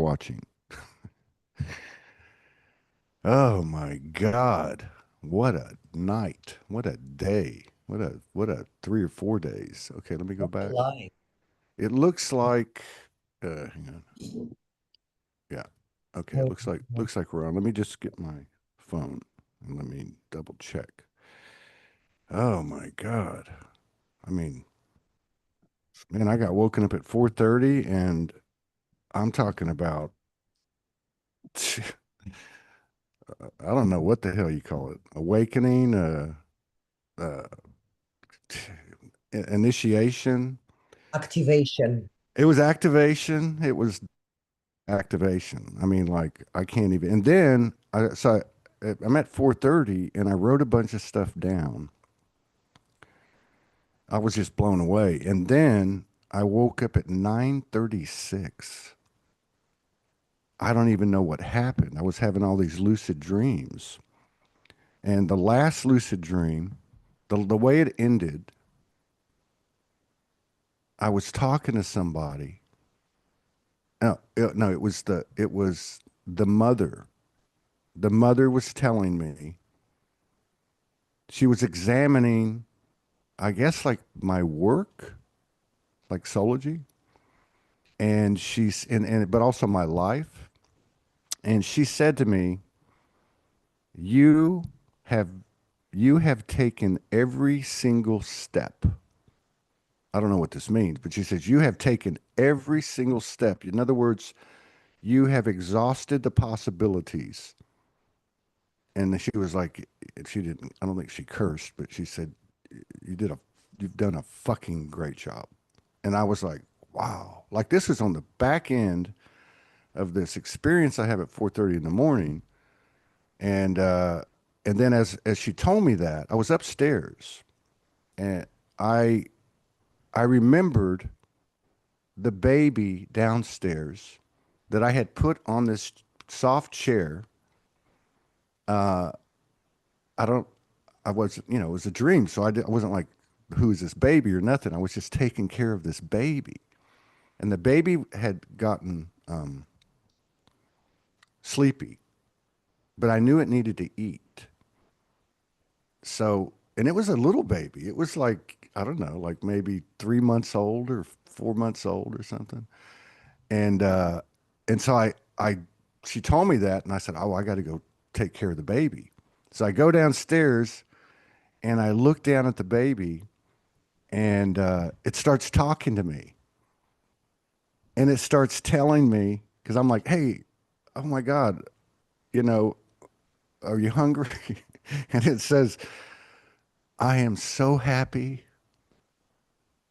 watching. Oh my God. What a night. What a day. What a 3 or 4 days. Okay, let me go What's it back. like? It looks like hang on. Yeah. Okay, it Oh, looks like we're on. Let me just get my phone and let me double check. Oh my God. I mean, man, I got woken up at 4:30 and I'm talking about I don't know what the hell you call it. Awakening, uh initiation. activation. It was activation. It was activation. I mean, like I can't even. And then I'm at 4:30 and I wrote a bunch of stuff down. I was just blown away. And then I woke up at 9:36. I don't even know what happened. I was having all these lucid dreams. And the last lucid dream, the way it ended, I was talking to somebody. No, no, it was the mother. The mother was telling me she was examining, I guess, like my work, like Soulogy, and but also my life. And she said to me, "You have you have taken every single step." I don't know what this means, but she says, "You have taken every single step. In other words, you have exhausted the possibilities." And she was like, she didn't, I don't think she cursed, but she said, "You did a, you've done a fucking great job." And I was like, wow, like this is on the back end of this experience I have at 4:30 in the morning. And, and then as she told me that, I was upstairs and I, I remembered the baby downstairs that I had put on this soft chair. Uh, I don't, I was, it was a dream. So I wasn't like, who is this baby or nothing. I was just taking care of this baby. And the baby had gotten sleepy, but I knew it needed to eat. So, and it was a little baby. It was like, I don't know, like maybe 3 months old or 4 months old or something. And, uh, and so she told me that and I said, oh, I got to go take care of the baby. So I go downstairs and I look down at the baby and, it starts talking to me and it starts telling me, cause I'm like, hey, oh my God, you know, are you hungry? And it says, I am so happy.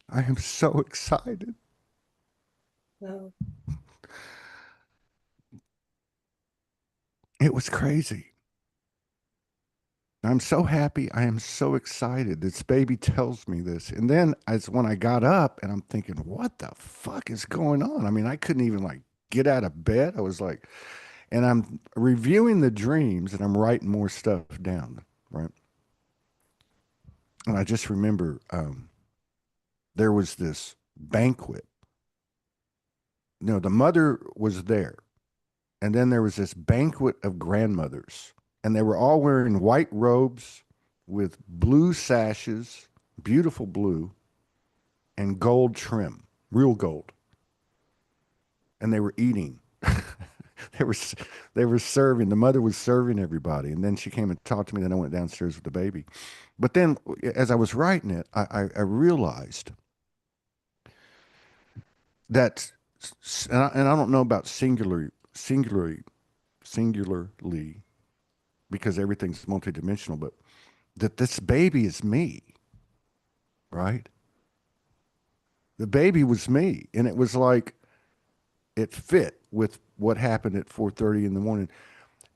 I am so excited. No. It was crazy. I'm so happy. I am so excited. This baby tells me this. And then as when I got up and I'm thinking, what the fuck is going on? I mean, I couldn't even like get out of bed. I was like, and I'm reviewing the dreams and I'm writing more stuff down, right? And I just remember there was this banquet. No, the mother was there. And then there was this banquet of grandmothers, and they were all wearing white robes with blue sashes, beautiful blue, and gold trim, real gold. And they were eating. they were they were serving. The mother was serving everybody, and then she came and talked to me. Then I went downstairs with the baby. But then, as I was writing it, I realized that, and I don't know about singularly, because everything's multidimensional, but that this baby is me, right? The baby was me. And it was like it fit with what happened at 4:30 in the morning.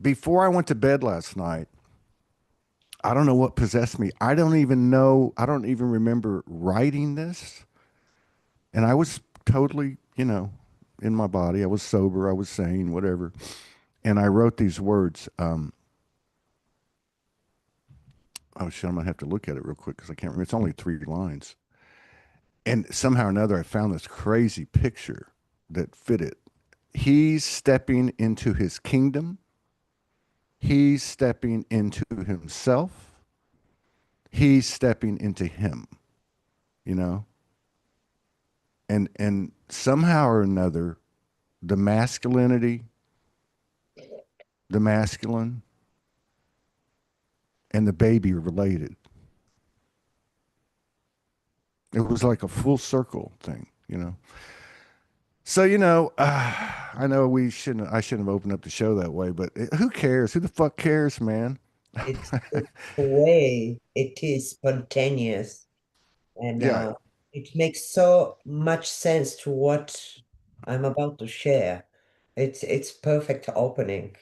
Before I went to bed last night, I don't know what possessed me. I don't even know. I don't even remember writing this. And I was totally, in my body. I was sober. I was sane, whatever. And I wrote these words. Oh, shit, I'm going to have to look at it real quick because I can't remember. It's only 3 lines. And somehow or another, I found this crazy picture that fit it. He's stepping into his kingdom. He's stepping into himself. He's stepping into him, you know? And somehow or another, the masculinity, the masculine, and the baby are related. It was like a full circle thing, you know? So, I know I shouldn't have opened up the show that way, but who cares? Who the fuck cares, man? It's the way it is spontaneous, and Yeah. it makes so much sense to what I'm about to share. It's perfect opening.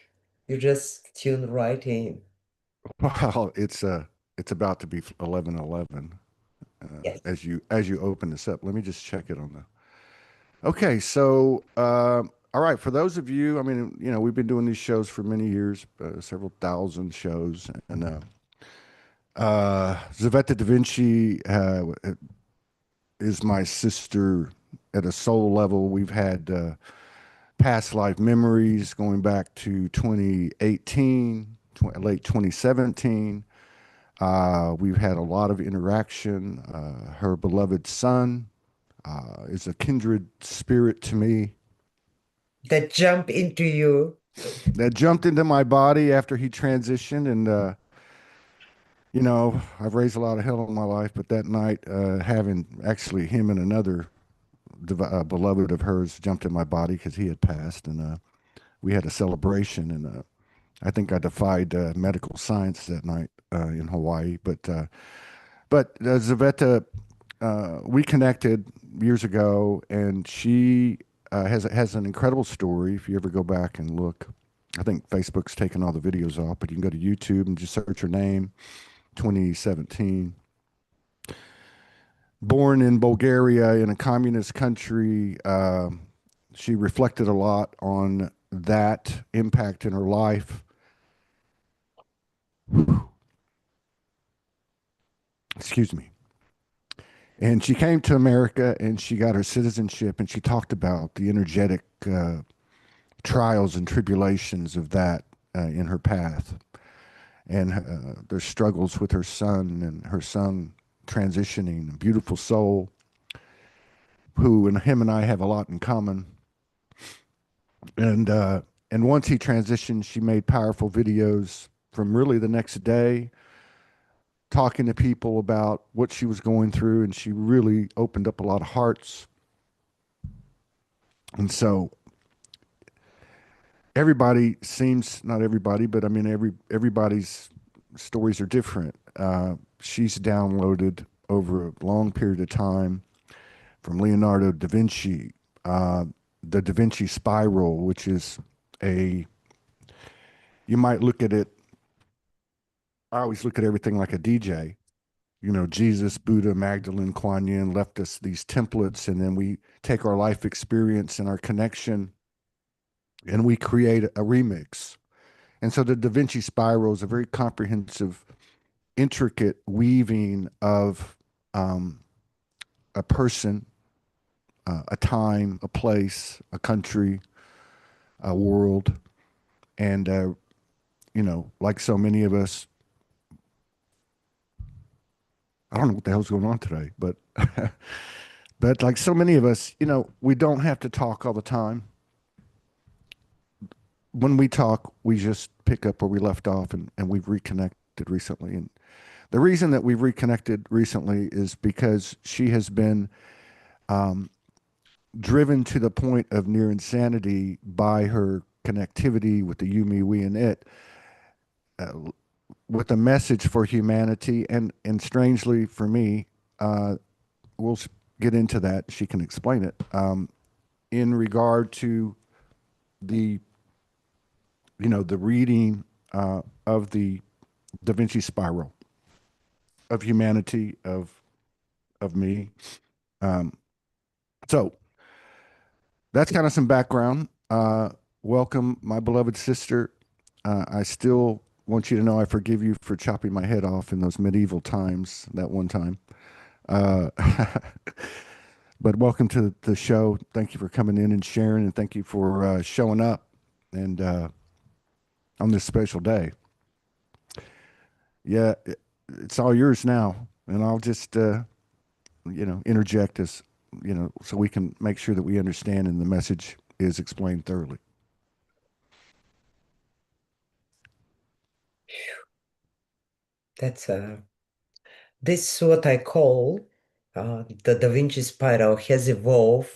You just tune right in. Well, it's about to be 11:11 Yes. as you open this up. Let me just check it on the. Okay, so all right, for those of you, I mean, we've been doing these shows for many years, several thousand shows, and Tzveta DaVinci is my sister at a soul level. We've had past life memories going back to 2018, late 2017. We've had a lot of interaction. Her beloved son is a kindred spirit to me That jump into you. that jumped into my body after he transitioned. And, I've raised a lot of hell in my life, but that night, having actually him and another beloved of hers jumped in my body because he had passed. And we had a celebration. And I think I defied medical science that night in Hawaii. But Zaveta, we connected years ago, and she has an incredible story. If you ever go back and look, I think Facebook's taken all the videos off, but you can go to YouTube and just search her name, 2017. Born in Bulgaria in a communist country, she reflected a lot on that impact in her life. Excuse me. And she came to America and she got her citizenship, and she talked about the energetic trials and tribulations of that in her path, and their struggles with her son, and her son transitioning, a beautiful soul who and him and I have a lot in common. And once he transitioned, she made powerful videos from really the next day, talking to people about what she was going through, and she really opened up a lot of hearts. And so everybody seems, not everybody, but I mean everybody's stories are different. She's downloaded over a long period of time from Leonardo da Vinci, uh, the Da Vinci spiral, which is a, you might look at it, I always look at everything like a DJ. Jesus, Buddha, Magdalene, Kuan Yin left us these templates, and then we take our life experience and our connection and we create a remix. And so the Da Vinci spiral is a very comprehensive, intricate weaving of um, a person, a time, a place, a country, a world. And, like so many of us, I don't know what the hell's going on today, but, but like so many of us, we don't have to talk all the time. When we talk, we just pick up where we left off, and we've reconnected recently. And the reason that we've reconnected recently is because she has been um, driven to the point of near insanity by her connectivity with the you, me, we, and it, uh, with a message for humanity. And strangely for me, we'll get into that. She can explain it in regard to the, the reading of the Da Vinci spiral of humanity, of me. Um, so that's kind of some background. Welcome, my beloved sister. I still want you to know I forgive you for chopping my head off in those medieval times that one time. Uh, But welcome to the show. Thank you for coming in and sharing, and thank you for showing up and on this special day. Yeah, it's all yours now, and I'll just interject us, so we can make sure that we understand and the message is explained thoroughly. That's this is what I call the Da Vinci spiral has evolved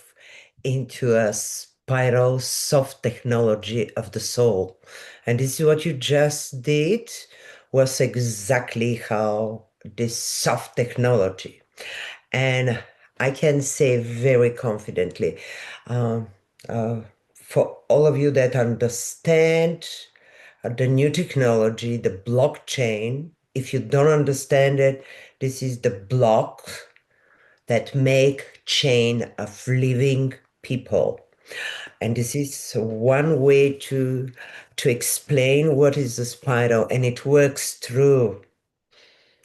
into a spiral soft technology of the soul. And this is what you just did was exactly how this soft technology. And I can say very confidently, um, uh, for all of you that understand the new technology, the blockchain, if you don't understand it, this is the block that make chain of living people. And this is one way to explain what is the spiral, and it works through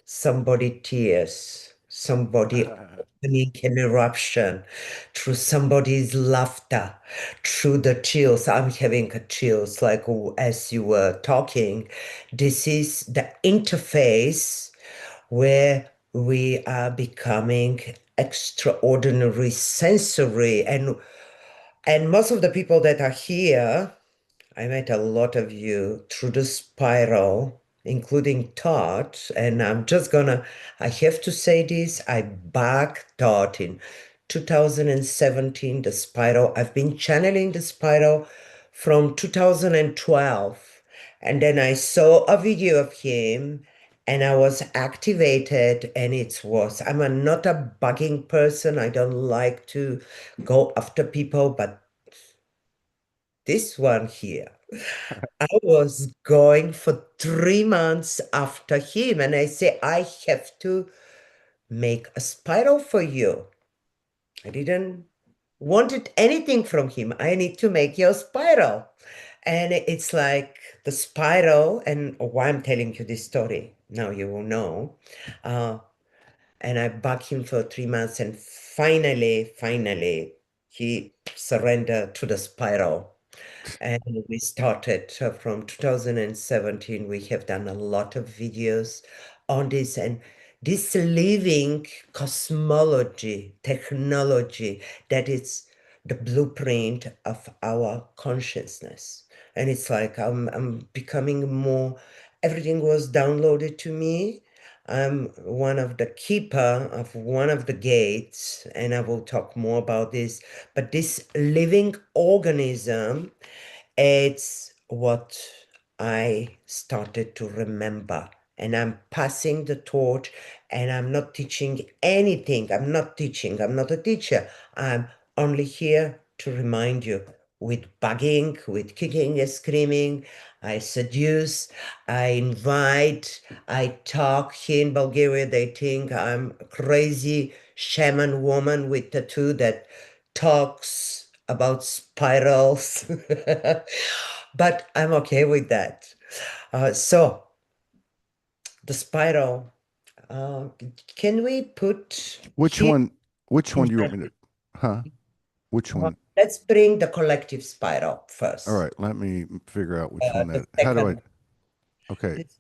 somebody tears, somebody opening an eruption, through somebody's laughter, through the chills. I'm having a chills like as you were talking. This is the interface where we are becoming extraordinary sensory, and most of the people that are here, I met a lot of you through the spiral, including Todd. And I have to say this, I backed Todd in 2017, the spiral. I've been channeling the spiral from 2012. And then I saw a video of him and I was activated, and I'm not a bugging person. I don't like to go after people, but this one here. I was going for 3 months after him, and I say, I have to make a spiral for you. I didn't wanted anything from him. I need to make your spiral. And it's like the spiral, and why I'm telling you this story, now you will know. Uh, and I bugged him for 3 months, and finally, he surrendered to the spiral. And we started from 2017. We have done a lot of videos on this, and this living cosmology, technology, that is the blueprint of our consciousness. And it's like I'm becoming more, everything was downloaded to me. I'm one of the keeper of one of the gates, and I will talk more about this. But this living organism, it's what I started to remember. And I'm passing the torch, and I'm not teaching anything. I'm not teaching. I'm not a teacher. I'm only here to remind you with bugging, with kicking and screaming. I seduce, I invite, I talk. Here in Bulgaria, they think I'm a crazy shaman woman with tattoo that talks about spirals. But I'm okay with that. So the spiral, uh, can we put Which here one? Which in one do you want me to? Huh? Which one? let's bring the collective spiral All first. right. Let me figure out which one The that. How do I? second, Okay. this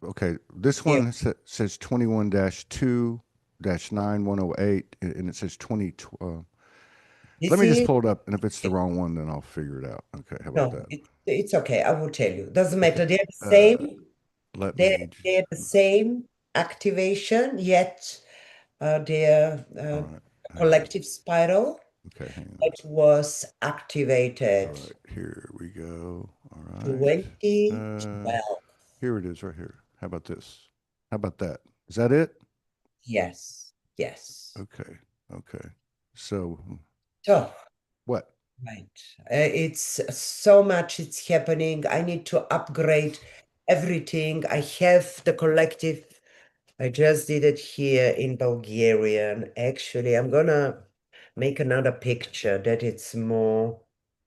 Okay. This here, one says 21-2-9108, and it says 20. Let this me just is pull it up, and if it's the wrong one, then I'll figure it out. Okay. How about no, that? it's okay. I will tell you. Doesn't Okay. matter. They're the Uh, same. let They're me. they're the same activation, yet they're All right. Hang on. collective spiral. Okay. Hang on. It was All activated right. Here we go. All right. 2012. Here it is right here. How about this? How about that? Is that it? Yes, yes. Okay. Okay. So So, what? right. It's so much, it's happening. I need to upgrade everything. I have the collective. I just did it here in Bulgarian. Actually, I'm gonna make another picture that it's more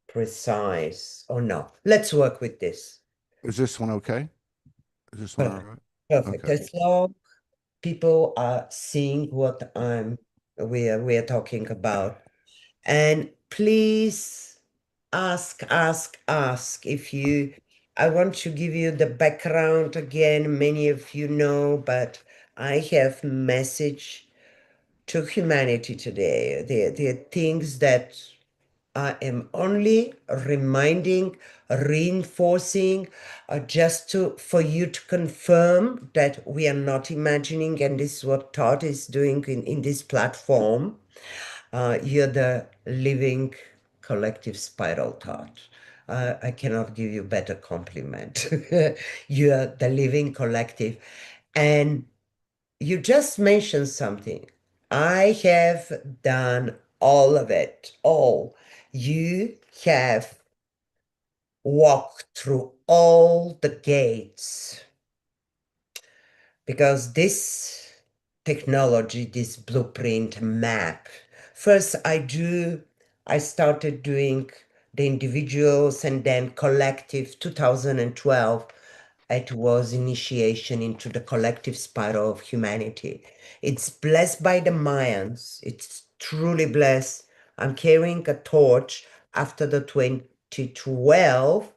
precise. Oh no, let's work with this. Is this one okay? Is this one all Perfect. right? Perfect. Okay. As long people are seeing what I'm we are talking about. And please ask if you, I want to give you the background again. Many of you know, but I have message to humanity today. There are things that I am only reminding, reinforcing, just to for you to confirm that we are not imagining, and this is what Todd is doing in this platform. You're the living collective spiral thought. I cannot give you better compliment. You're the living collective. And you just mentioned something. I have done all of it, all. You have walked through all the gates because this technology, this blueprint map, first I started doing the individuals and then collective 2012. It was initiation into the collective spiral of humanity. It's blessed by the Mayans. It's truly blessed. I'm carrying a torch after the 2012.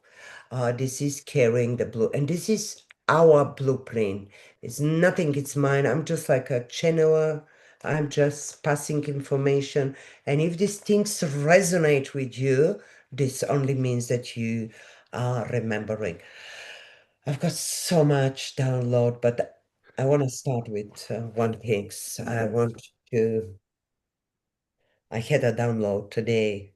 This is carrying the blue, and this is our blueprint. It's nothing, it's mine. I'm just like a channeler. I'm just passing information. And if these things resonate with you, this only means that you are remembering. I've got so much download, but I want to start with one thing. I want to, I had a download today.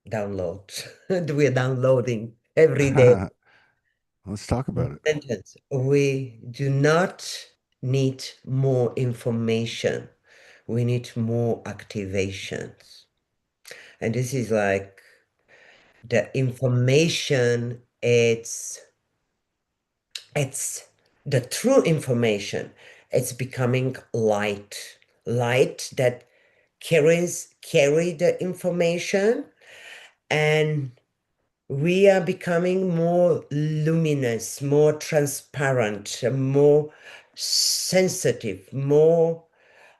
Download. We're downloading every day. Let's talk about it. Sentence. We do not need more information. We need more activations. And this is like the information, it's the true information. It's becoming light. Light that carry the information, and we are becoming more luminous, more transparent, more sensitive, more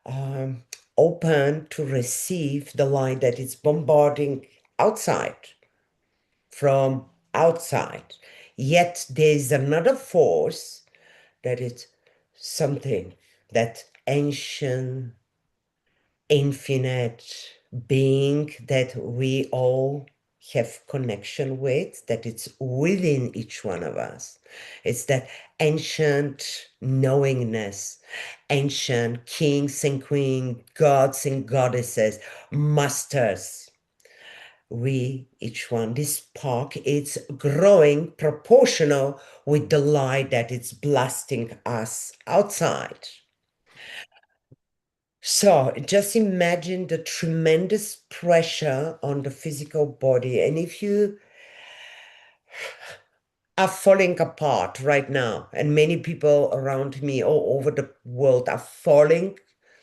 um, open to receive the light that is bombarding outside, from outside. Yet there is another force that is something that ancient, infinite being that we all have connection with, that it's within each one of us. It's that ancient knowingness, ancient kings and queens, gods and goddesses, masters. We, each one, this spark, it's growing proportional with the light that it's blasting us outside. So just imagine the tremendous pressure on the physical body. And if you are falling apart right now, and many people around me all over the world are falling,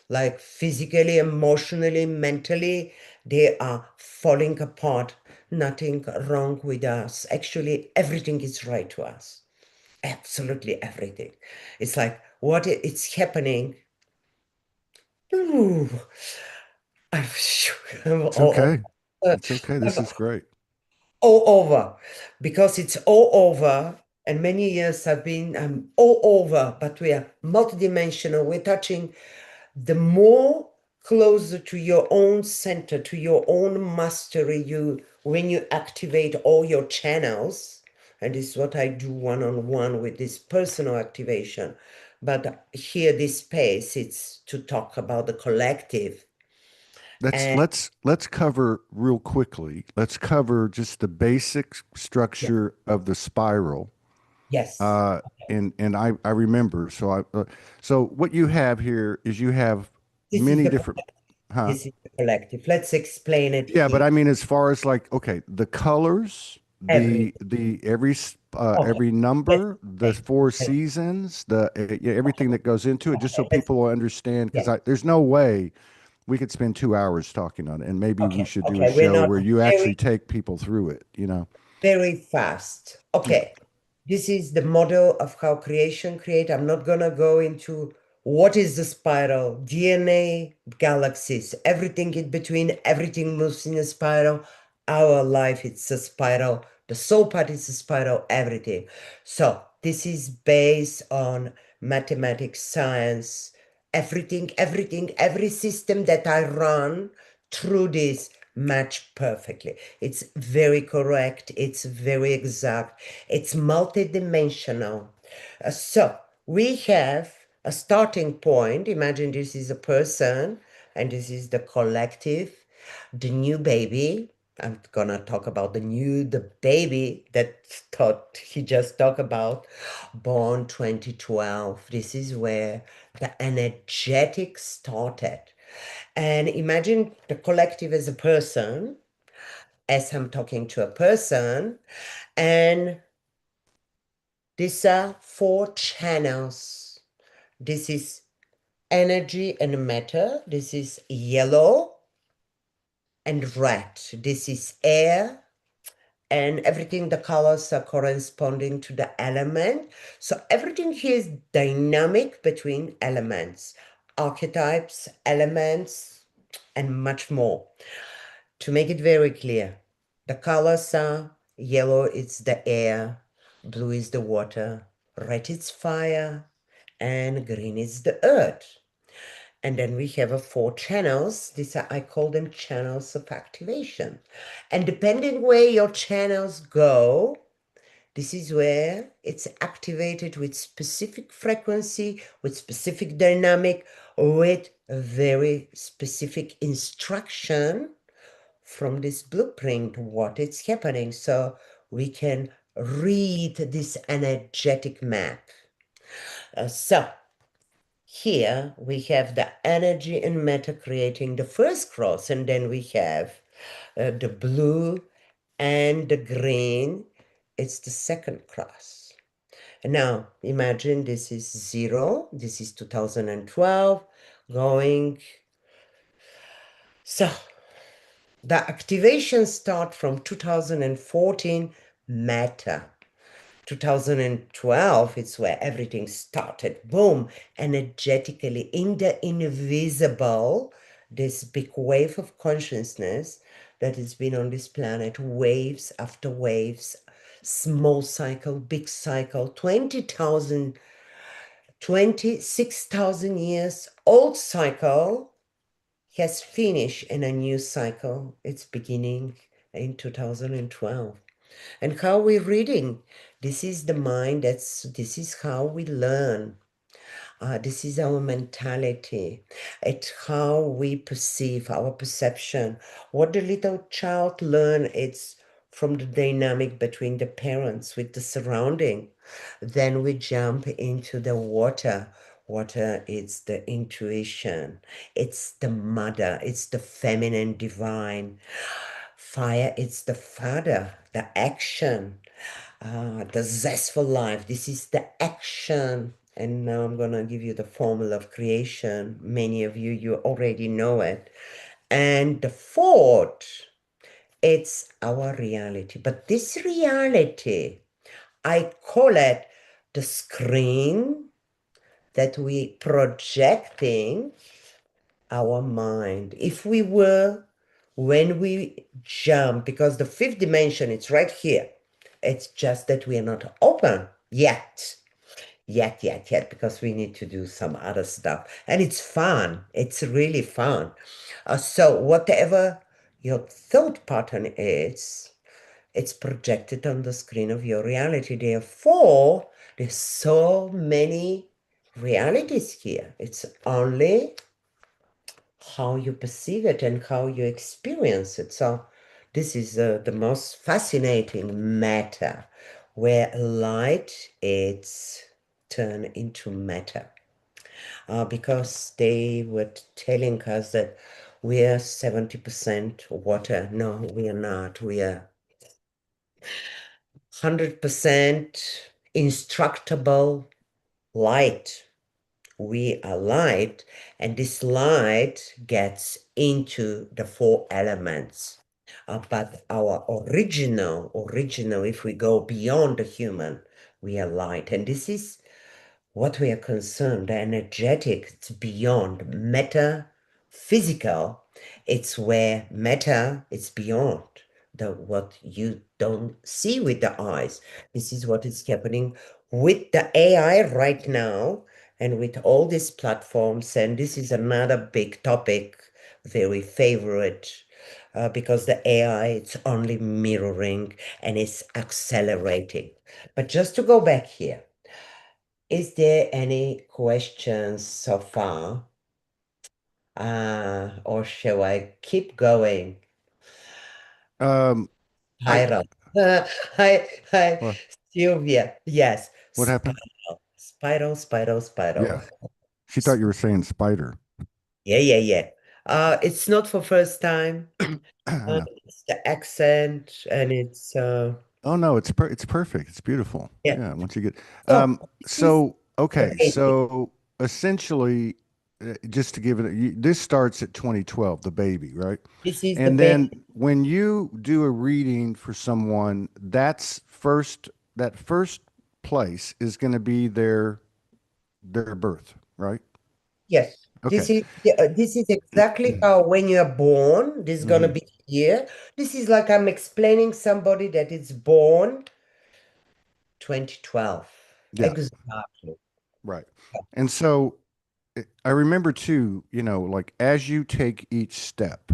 like physically, emotionally, mentally, they are falling apart. Nothing wrong with us. Actually, everything is right to us. Absolutely everything. It's like it's happening. Ooh, I'm It's all, okay. uh, It's okay. I'm This is great. all over because it's all over. And many years I've been all over, but we are multidimensional. We're touching the more closer to your own center, to your own mastery, you when you activate all your channels, and this is what I do one-on-one with this personal activation. But here, this space, it's to talk about the collective. Let's And let's let's cover real quickly. Let's cover just the basic yeah, structure of the spiral. yes, Uh, and I remember. So what you have here is you have this is many the different, huh? this is the collective. Let's explain it Yeah, but here. I mean, as far as like, okay, the colors, Every okay, every let's number, the explain. four Okay, seasons, yeah, everything that goes into it, just so let's people will understand. Because yes. there's no way we could spend 2 hours talking on it, and maybe we Okay, should do a okay, we're show not where you actually very take people through it. You know? very fast. Yeah. Okay, this is the model of how creation create. I'm not gonna go into What is the spiral? DNA, galaxies, everything in between, everything moves in a spiral. Our life, it's a spiral. The soul part is a spiral, everything. So this is based on mathematics, science, everything, every system that I run through this match perfectly. It's very correct. It's very exact. It's multidimensional. So we have a starting point. Imagine this is a person and this is the collective, the new baby. I'm gonna talk about the baby that thought he just talked about, born 2012. This is where the energetic started. And imagine the collective as a person, as I'm talking to a person, and these are four channels. This is energy and matter. This is yellow and red. This is air, and everything, the colors are corresponding to the element. So everything here is dynamic between elements, archetypes, elements, and much more. To make it very clear, the colors are yellow, it's the air, blue is the water, red is fire, and green is the earth. And then we have four channels. These are, I call them channels of activation. And depending where your channels go, this is where it's activated with specific frequency, with specific dynamic, with a very specific instruction from this blueprint, what is happening. So we can read this energetic map. So here we have the energy and matter creating the first cross, and then we have the blue and the green. It's the second cross. And now imagine this is 0, this is 2012 going. So the activation start from 2014 matter. 2012, it's where everything started, boom, energetically in the invisible, this big wave of consciousness that has been on this planet, waves after waves, small cycle, big cycle, 20,000, 26,000 years old cycle has finished in a new cycle. It's beginning in 2012. And how we're reading. This is the mind, this is how we learn. This is our mentality. It's how we perceive, our perception. What the little child learn, it's from the dynamic between the parents with the surrounding. Then we jump into the water. Water, it's the intuition. It's the mother. It's the feminine divine. Fire, it's the father, the action, the zest for life. This is the action. And now I'm going to give you the formula of creation. Many of you, you already know it. And the fourth, it's our reality. But this reality, I call it the screen that we projecting our mind. If we were, when we jump, because the fifth dimension, it's right here. It's just that we are not open yet. Yet, because we need to do some other stuff. And it's fun. It's really fun. So whatever your thought pattern is, it's projected on the screen of your reality. Therefore, there's so many realities here. It's only how you perceive it and how you experience it. So this is the most fascinating matter, where light it's turned into matter. Because they were telling us that we are 70% water. No, we are not. We are 100% instructable light. We are light, and this light gets into the four elements. But our original, if we go beyond the human, we are light. And this is what we are concerned, the energetic, it's beyond metaphysical. It's where meta, it's beyond the what you don't see with the eyes. This is what is happening with the AI right now and with all these platforms. And this is another big topic, very favorite, because the AI, it's only mirroring and it's accelerating. But just to go back here, is there any questions so far? Or shall I keep going? Um, I Spiral. Hi, what Sylvia. Yes, what happened? spiral, spiral, spiral, spiral. Yeah, she thought you were saying spider. Yeah, yeah, yeah. It's not for first time. I know. It's the accent and it's Oh no, it's perfect. It's beautiful. yeah. Yeah, once you get So this is so the okay, baby. so essentially just to give it this starts at 2012, the baby, right? This is the And baby. then when you do a reading for someone, that first place is going to be their birth, right? Yes, Okay. this is exactly how when you're born, this is gonna Hmm. be here. This is like I'm explaining somebody that is born 2012. Yeah, Exactly. right. And so I remember too, like as you take each step,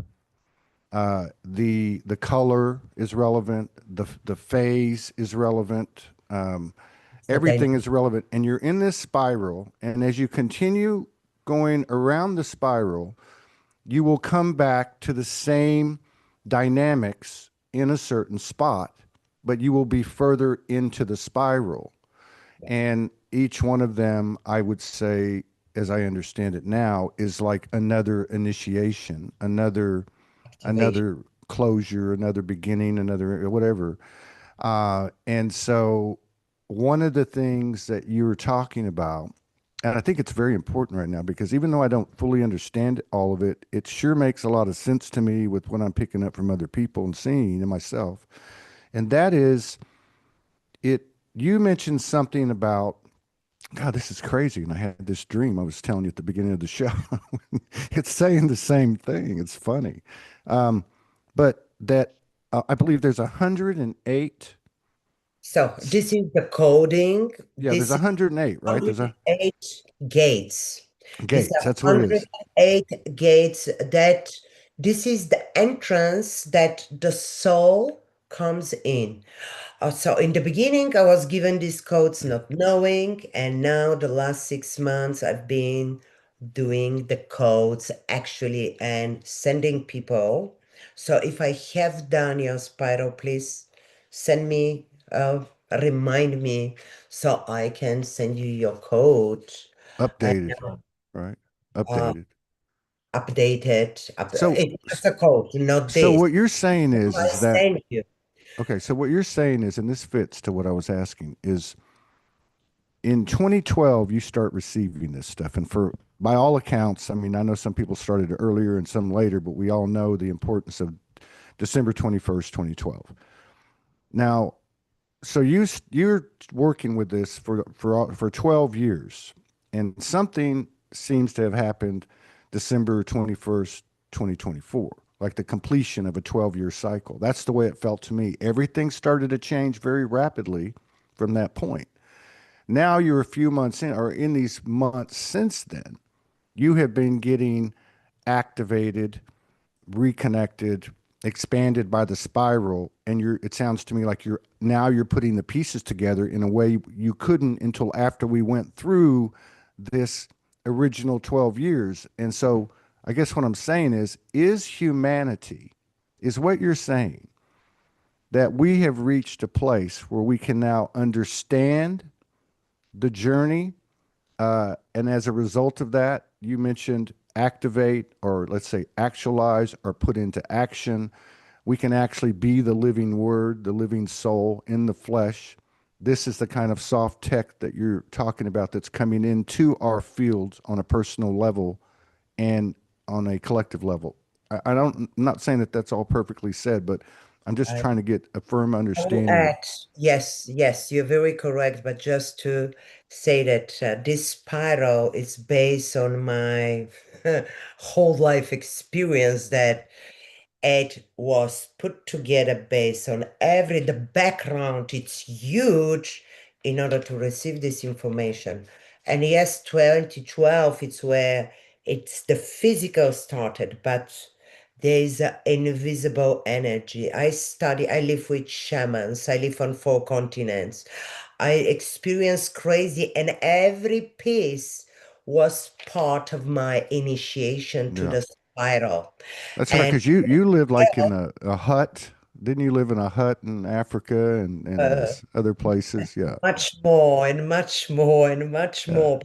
the color is relevant, the phase is relevant, So then, everything is relevant, and you're in this spiral. And as you continue going around the spiral, you will come back to the same dynamics in a certain spot, but you will be further into the spiral. And each one of them, I would say, as I understand it now, is like another initiation, activation. another closure, another beginning, another whatever. And so, one of the things that you were talking about, and I think it's very important right now because even though I don't fully understand all of it, it sure makes a lot of sense to me with what I'm picking up from other people and seeing in myself. And that is it. You mentioned something about God, this is crazy. And I had this dream I was telling you at the beginning of the show. It's saying the same thing. It's funny. Um, but that I believe there's 108. So this is the coding. Yeah, there's This is 108, right? There's a 108 gates. These gates. are That's what it is. 108 gates that this is the entrance that the soul comes in. So in the beginning, I was given these codes not knowing, and now the last 6 months I've been doing the codes actually and sending people. So if I have done your spiral, please send me, remind me so I can send you your code and Updated, right? uh, Updated. update it. So, It's just a code, not so this. what you're saying I is that send you. okay? So what you're saying is, and this fits to what I was asking, is in 2012 you start receiving this stuff, and for by all accounts, I mean, I know some people started earlier and some later, but we all know the importance of December 21st, 2012. Now, so you're working with this for 12 years, and something seems to have happened December 21st, 2024, like the completion of a 12-year cycle. That's the way it felt to me. Everything started to change very rapidly from that point. Now you're a few months in, or in these months since then, you have been getting activated, reconnected, expanded by the spiral, and it sounds to me like you're putting the pieces together in a way you couldn't until after we went through this original 12 years. And so I guess what I'm saying is humanity, is what you're saying, that we have reached a place where we can now understand the journey, and as a result of that, you mentioned activate, or let's say actualize or put into action. We can actually be the living word, the living soul in the flesh. This is the kind of soft tech that you're talking about that's coming into our fields on a personal level and on a collective level. I'm not saying that that's all perfectly said, but I'm just trying to get a firm I will understanding of. add, yes, yes, you're very correct. But just to say that this spiral is based on my whole life experience, that it was put together based on the background. It's huge in order to receive this information. And yes, 2012, it's where it's the physical started, but there's an invisible energy. I live with shamans, I live on 4 continents. I experience crazy, and every piece was part of my initiation to Yeah, the spiral. that's right. And Because you live like in a hut. Didn't you live in a hut in Africa and uh, other places? Yeah, much more and much more and much yeah. more.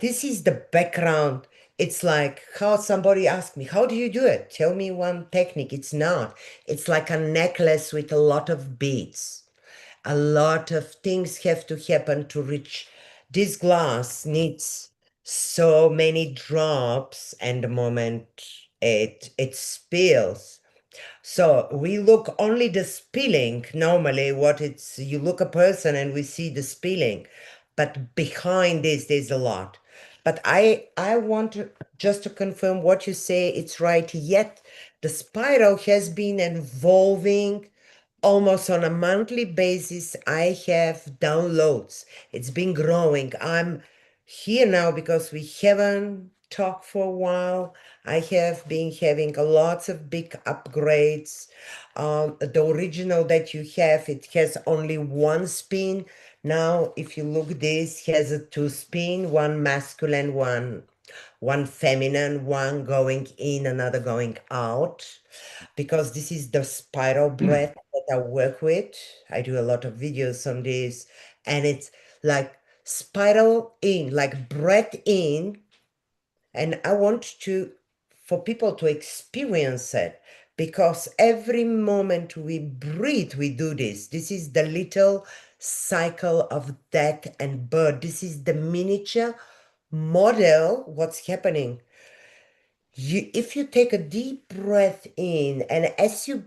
This is the background. It's like how somebody asked me, how do you do it? Tell me one technique. It's not. It's like a necklace with a lot of beads. A lot of things have to happen to reach. This glass needs so many drops, and the moment it spills. So we look only the spilling. Normally, what it's you look a person and we see the spilling, but behind this there's a lot. But I want just to confirm what you say. It's right. Yet the spiral has been evolving almost on a monthly basis. I have downloads. It's been growing. I'm here now because we haven't talked for a while. I have been having a lots of big upgrades. The original that you have, it has only one spin. Now, if you look, this has a two spin, one masculine, one feminine, one going in, another going out, because this is the spiral breath that I work with. I do a lot of videos on this, and it's like spiral in, like breath in, and I want to for people to experience it, because every moment we breathe, we do this. This is the little cycle of death and birth. This is the miniature model. What's happening? If you take a deep breath in, and as you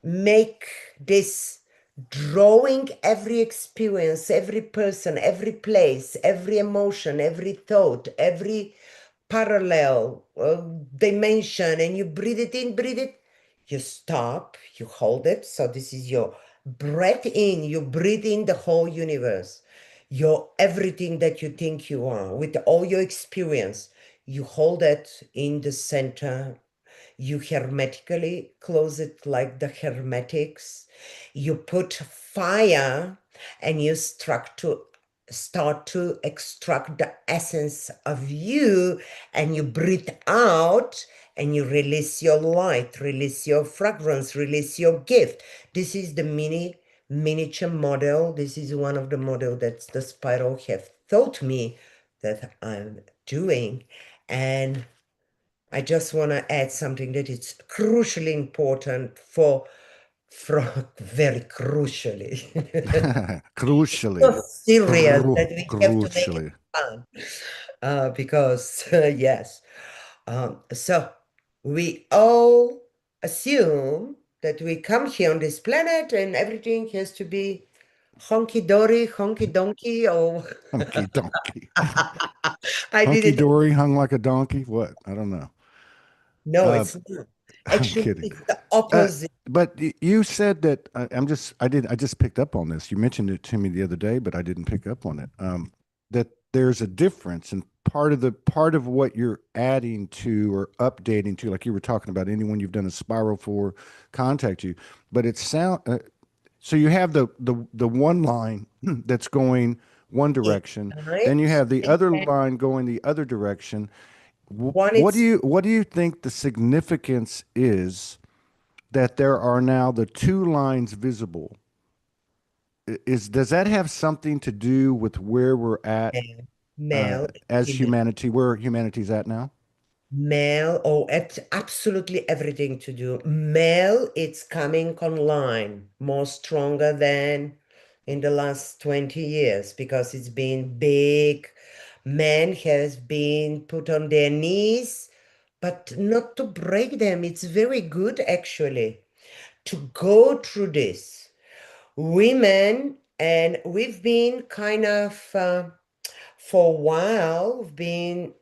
make this drawing every experience, every person, every place, every emotion, every thought, every parallel dimension, and you breathe it in, breathe it, you stop, you hold it. So this is your breath in, you breathe in the whole universe, your everything that you think you are with all your experience. You hold it in the center, you hermetically close it like the hermetics. You put fire, and you start to extract the essence of you, and you breathe out, and you release your light, release your fragrance, release your gift. This is the miniature model. This is one of the model that the spiral have taught me that I'm doing. And I just want to add something that is crucially important for very crucially. So Crucially, serious that we have to make it crucially. fun. Because yes. So we all assume that we come here on this planet and everything has to be honky dory, honky donkey, or Hunky donkey. I did Hunky it. dory hung like a donkey. What? I don't know. No, Uh, it's not. I'm Actually, kidding. it's the Uh, opposite. but you said that I just picked up on this. You mentioned it to me the other day, but I didn't pick up on it. That there's a difference, and part of what you're adding to or updating to, like you were talking about, anyone you've done a spiral for, contact you. But it sound so you have the one line that's going one direction, then you Right? have the And other then line going the other direction. one it's What do you think the significance is that there are now the two lines visible? Is Does that have something to do with where we're at male, male, as female. humanity, where humanity's at now? Male, oh, it's absolutely everything to do. Male, it's coming online more stronger than in the last 20 years, because it's been big. Man has been put on their knees, but not to break them. It's very good, actually, to go through this. Women, and we've been kind of, for a while, we've been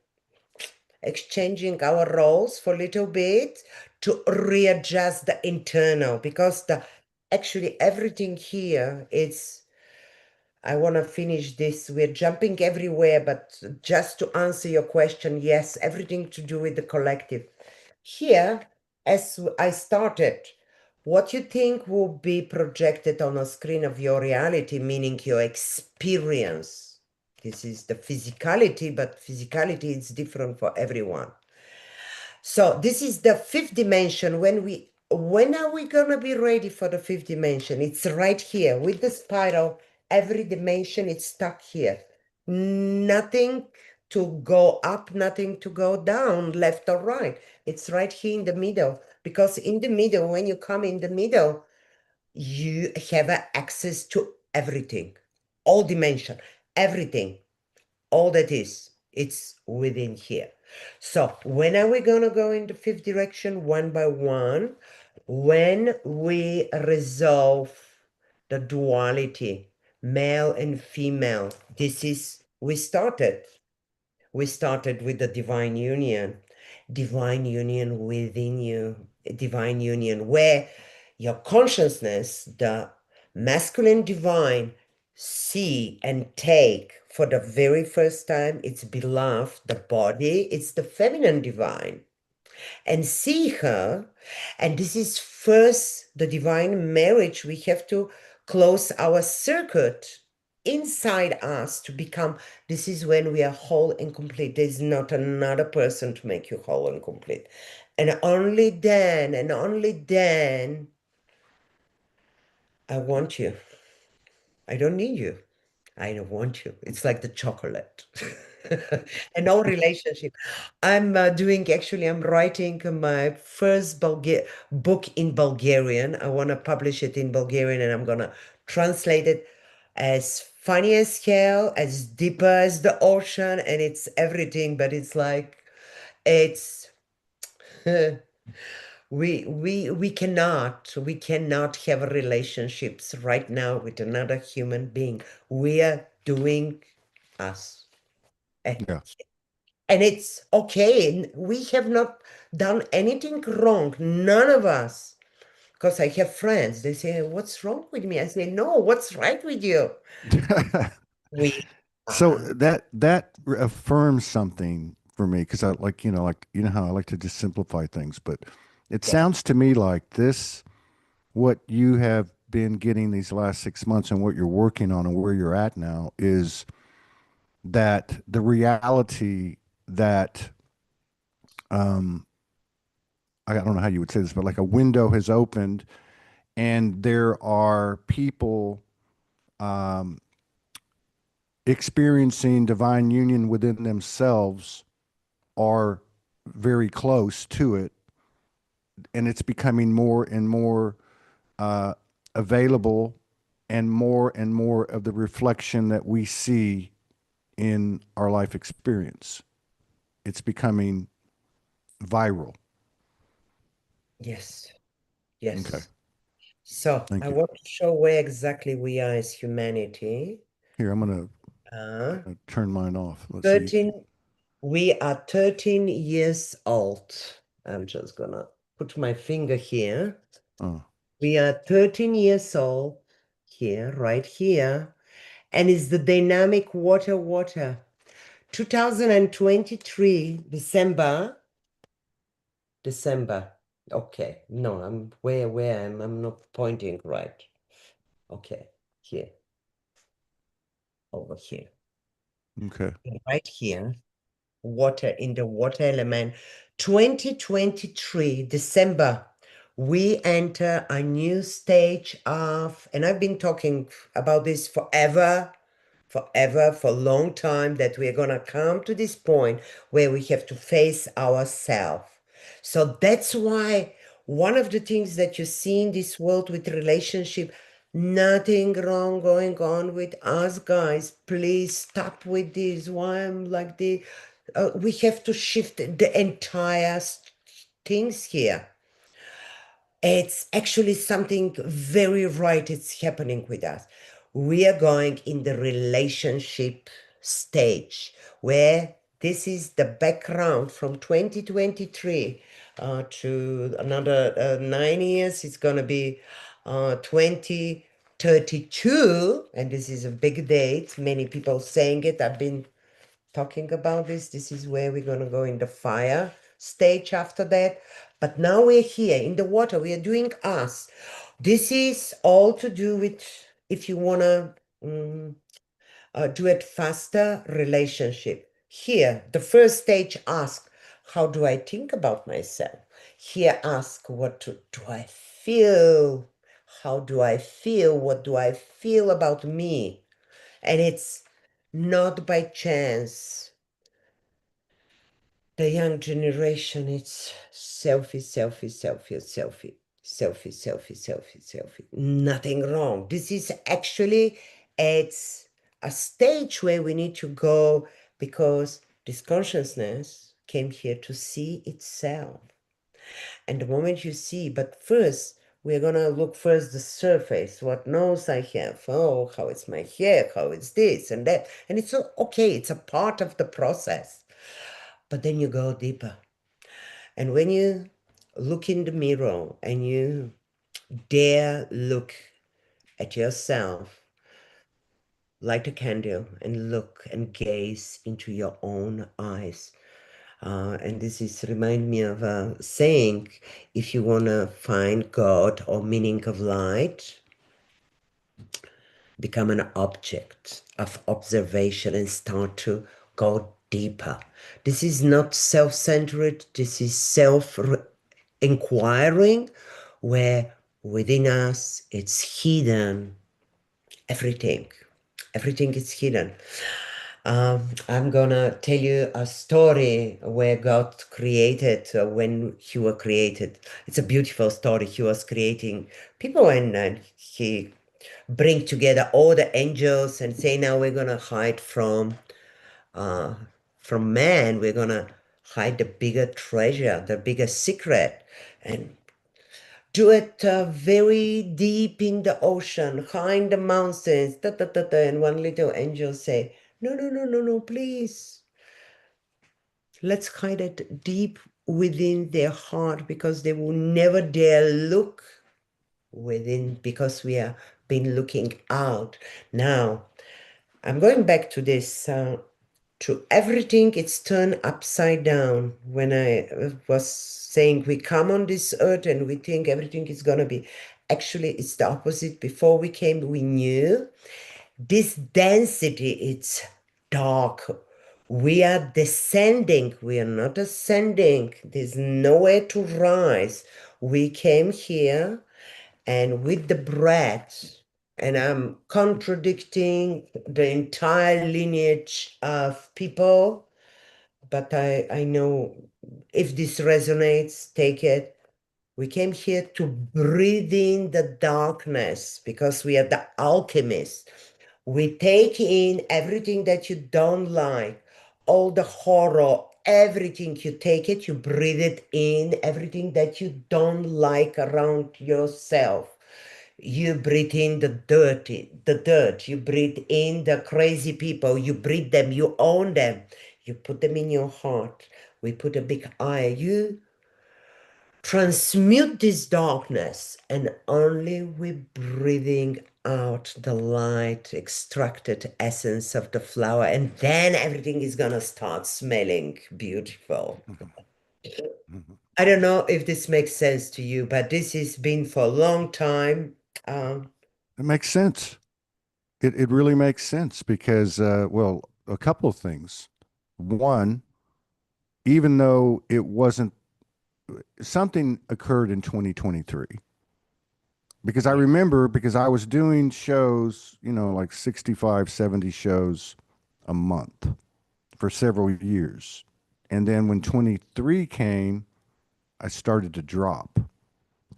exchanging our roles for a little bit to readjust the internal, because the actually everything here is, I want to finish this. We're jumping everywhere, but just to answer your question, yes, everything to do with the collective. Here, as I started, what you think will be projected on a screen of your reality, meaning your experience. This is the physicality, but physicality is different for everyone. So this is the fifth dimension. When are we gonna be ready for the fifth dimension? It's right here with the spiral. Every dimension is stuck here. Nothing to go up, nothing to go down, left or right. It's right here in the middle. Because in the middle, when you come in the middle, you have access to everything, all dimension, everything, all that is, it's within here. So when are we gonna go in the fifth direction? One by one. When we resolve the duality, male and female. This is, we started with the divine union within you, divine union where your consciousness, the masculine divine, see and take for the very first time its beloved, the body, it's the feminine divine, and see her. And this is first the divine marriage. We have to close our circuit inside us to become, this is when we are whole and complete. There's not another person to make you whole and complete. And only then, I want you. I don't need you. I don't want you. It's like the chocolate. And no relationship. I'm writing my first book in Bulgarian. I want to publish it in Bulgarian, and I'm going to translate it as funny as hell, as deeper as the ocean, and it's everything, but it's like, it's we cannot have relationships right now with another human being. We are doing us. And Yeah. and it's okay. We have not done anything wrong. None of us. Because I have friends, they say, "What's wrong with me?" I say, "No, what's right with you?" We So are. that affirms something for me because I like how I like to just simplify things, but it Yes. sounds to me like this, what you have been getting these last 6 months and what you're working on and where you're at now is that the reality that um I don't know how you would say this, but like a window has opened and there are people um experiencing divine union within themselves are very close to it, and it's becoming more and more uh, available, and more of the reflection that we see in our life experience. It's becoming viral. Yes. Okay, Yes. So I thank you. want to show where exactly we are as humanity. Here, Uh, turn mine off. Let's see. 13, we are 13 years old. I'm just gonna put my finger here. Oh, We are 13 years old here, right here. And it's the dynamic water. 2023, December. Okay, no, I'm where I'm not pointing right. Okay, here, over here, okay. right here. Water, in the water element. 2023, December, we enter a new stage of, and I've been talking about this forever, for a long time, that we're going to come to this point where we have to face ourselves. So that's why one of the things that you see in this world with relationship, nothing wrong going on with us, guys. Please stop with this. Why I'm like this? We have to shift the entire things here. It's actually something very right. It's happening with us. We are going in the relationship stage where this is the background from 2023 to another 9 years. It's going to be 2032. And this is a big date. Many people saying it. I've been talking about this. This is where we're going to go in the fire stage after that. But now we're here in the water. We are doing us. This is all to do with if you want to do it faster, relationship. Here, the first stage ask, how do I think about myself? Here, ask, do I feel? How do I feel? What do I feel about me? And it's not by chance the young generation, it's selfie, selfie, selfie, selfie, selfie, selfie, selfie, selfie. Nothing wrong. This is actually, it's a stage where we need to go because this consciousness came here to see itself. And the moment you see, but first, we're gonna look first the surface, what nose I have, oh, how it's my hair, how it's this and that. And it's okay, it's a part of the process. But then you go deeper. And when you look in the mirror and you dare look at yourself, light a candle and look and gaze into your own eyes. And this is remind me of a saying, if you want to find God or meaning of light, become an object of observation and start to go deeper. This is not self-centered, this is self-inquiring, where within us it's hidden everything. Everything is hidden. I'm gonna tell you a story where God created when He was created. It's a beautiful story. He was creating people, and He bring together all the angels and say, now we're gonna hide uh, from man. We're gonna hide the bigger treasure, the bigger secret, and do it very deep in the ocean, high in the mountains, da, da, da, da. And one little angel say, no, no, no, no, no, please. Let's hide it deep within their heart because they will never dare look within because we are been looking out. Now, I'm going back to this, to everything it's turned upside down. When I was saying we come on this earth and we think everything is going to be, actually, it's the opposite. Before we came, we knew this density, it's dark. We are descending, we are not ascending. There's nowhere to rise. We came here and with the breath, and I'm contradicting the entire lineage of people, but I know if this resonates, take it. We came here to breathe in the darkness because we are the alchemists. We take in everything that you don't like, all the horror, everything you take it, you breathe it in, everything that you don't like around yourself. You breathe in the dirt, you breathe in the crazy people, you breathe them, you own them, you put them in your heart. We put a big eye. You transmute this darkness, and only with breathing out the light, extracted essence of the flower, and then everything is gonna start smelling beautiful. I don't know if this makes sense to you, but this has been for a long time. Um, It makes sense. It really makes sense because, well, a couple of things. One, even though it wasn't, something occurred in 2023 because I remember because I was doing shows, like 65, 70 shows a month for several years. And then when 23 came, I started to drop.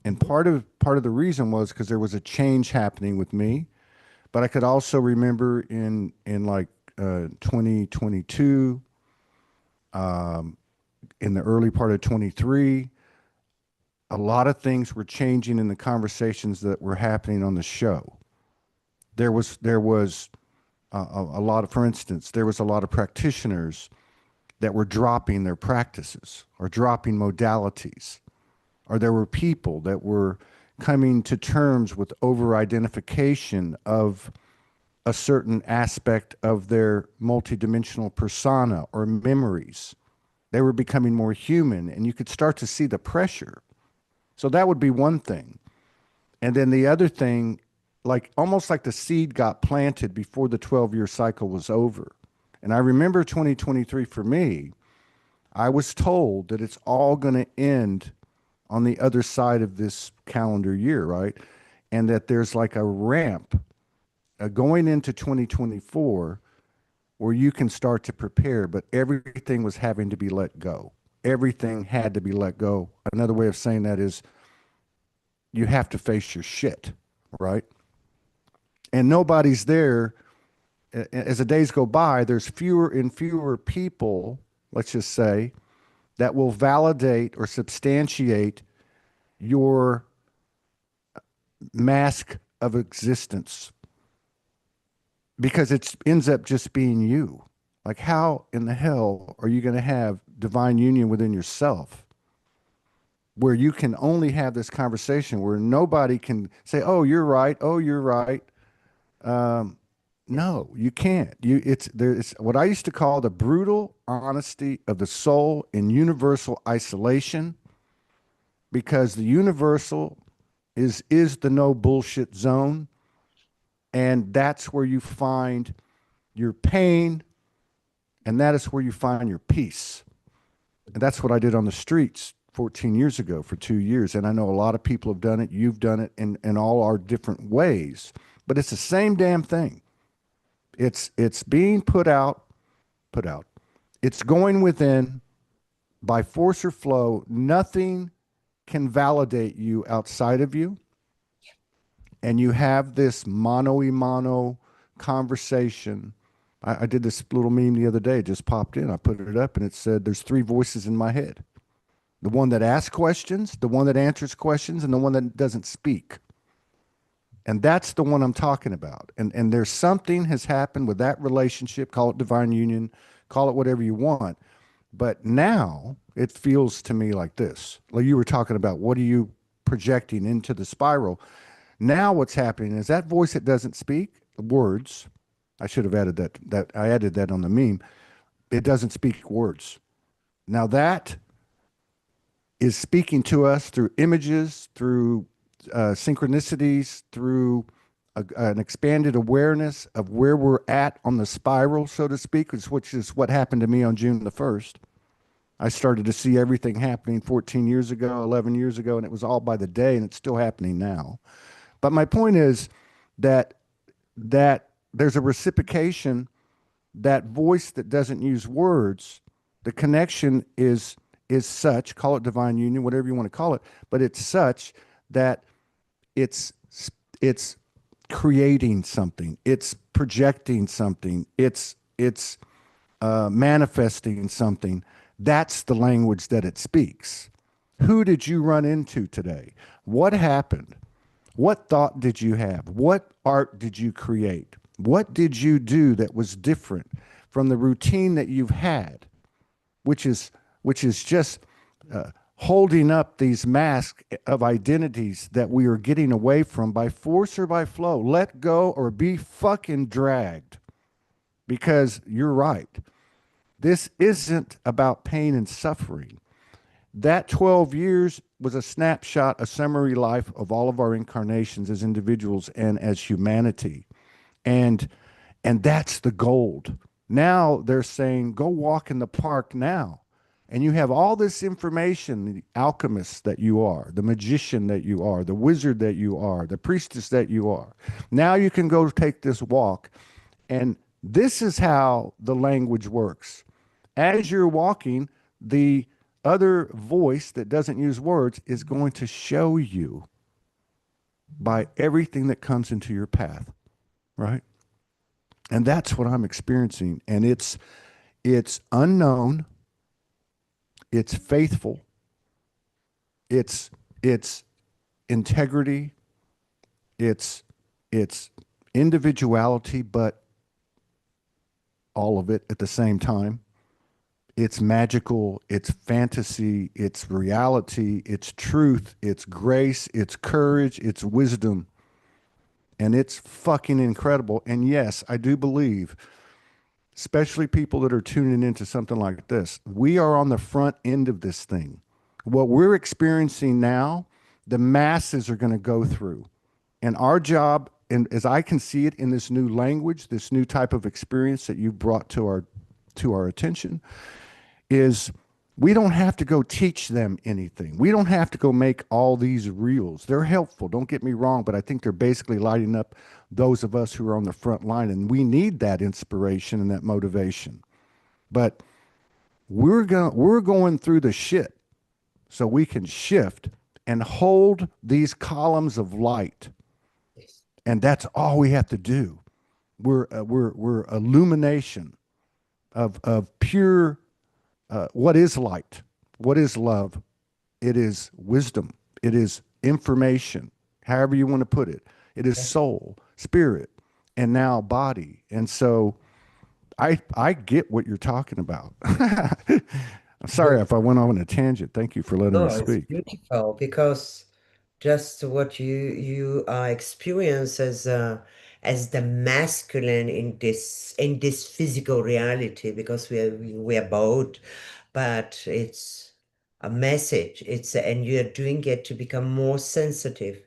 And part of the reason was because there was a change happening with me. But I could also remember in like 2022, in the early part of 23, a lot of things were changing in the conversations that were happening on the show. There was a lot of, for instance, there was a lot of practitioners that were dropping their practices or dropping modalities, or there were people that were coming to terms with over identification of a certain aspect of their multidimensional persona or memories. They were becoming more human, and you could start to see the pressure. So that would be one thing. And then the other thing, like almost like the seed got planted before the 12-year cycle was over. And I remember 2023 for me, I was told that it's all going to end on the other side of this calendar year, right? And that there's like a ramp going into 2024 where you can start to prepare, but everything was having to be let go. Everything had to be let go. Another way of saying that is you have to face your shit, right? And nobody's there. As the days go by, there's fewer and fewer people, let's just say, that will validate or substantiate your mask of existence because it ends up just being you. Like, how in the hell are you going to have divine union within yourself where you can only have this conversation where nobody can say, "Oh, you're right. Oh, you're right." Um, no, you can't. It's what I used to call the brutal honesty of the soul in universal isolation, because the universal is the no bullshit zone, and that's where you find your pain, and that is where you find your peace. And that's what I did on the streets 14 years ago for 2 years. And I know a lot of people have done it. You've done it in all our different ways, but it's the same damn thing. It's being put out. It's going within by force or flow. Nothing can validate you outside of you. And you have this mano y mano conversation. I did this little meme the other day, it just popped in. I put it up and it said, there's three voices in my head: the one that asks questions, the one that answers questions, and the one that doesn't speak. And that's the one I'm talking about. And there's something has happened with that relationship, call it divine union, call it whatever you want. But now it feels to me like this. Like you were talking about, what are you projecting into the spiral? Now what's happening is that voice that doesn't speak words. I should have added that I added that on the meme. It doesn't speak words. Now that is speaking to us through images, through synchronicities, through an expanded awareness of where we're at on the spiral, so to speak, which is what happened to me on June the 1st. I started to see everything happening 14 years ago, 11 years ago, and it was all by the day, and it's still happening now. But my point is that there's a reciprocation, that voice that doesn't use words, the connection is such, call it divine union, whatever you want to call it, but it's such that it's it's creating something, it's projecting something, it's manifesting something. That's the language that it speaks. Who did you run into today? What happened? What thought did you have? What art did you create? What did you do that was different from the routine that you've had, which is just holding up these masks of identities that we are getting away from by force or by flow. Let go or be fucking dragged. Because you're right. This isn't about pain and suffering. That 12 years was a snapshot, a summary life of all of our incarnations as individuals and as humanity. And that's the gold. Now they're saying, go walk in the park now. And you have all this information, the alchemist that you are, the magician that you are, the wizard that you are, the priestess that you are. Now you can go take this walk. And this is how the language works. As you're walking, the other voice that doesn't use words is going to show you by everything that comes into your path, right? And that's what I'm experiencing. And it's unknown, it's faithful, it's it's integrity, it's it's individuality, but all of it at the same time. It's magical, it's fantasy, it's reality, it's truth, it's grace, it's courage, it's wisdom, and it's fucking incredible. And yes, I do believe, especially people that are tuning into something like this, we are on the front end of this thing. What we're experiencing now, the masses are going to go through. And our job, and as I can see it in this new language, this new type of experience that you've brought to our attention, is we don't have to go teach them anything. We don't have to go make all these reels. They're helpful, don't get me wrong, but I think they're basically lighting up those of us who are on the front line, and we need that inspiration and that motivation. But we're going through the shit so we can shift and hold these columns of light, Yes. and that's all we have to do. We're illumination of pure what is light? What is love? It is wisdom. It is information, however you want to put it. It is Yes. soul, spirit, and now body. And so I get what you're talking about. I'm sorry if I went off on a tangent. Thank you for letting me No, it's speak. beautiful because just what you experience as the masculine in this physical reality, because we are both, but it's a message. It's and you are doing it to become more sensitive,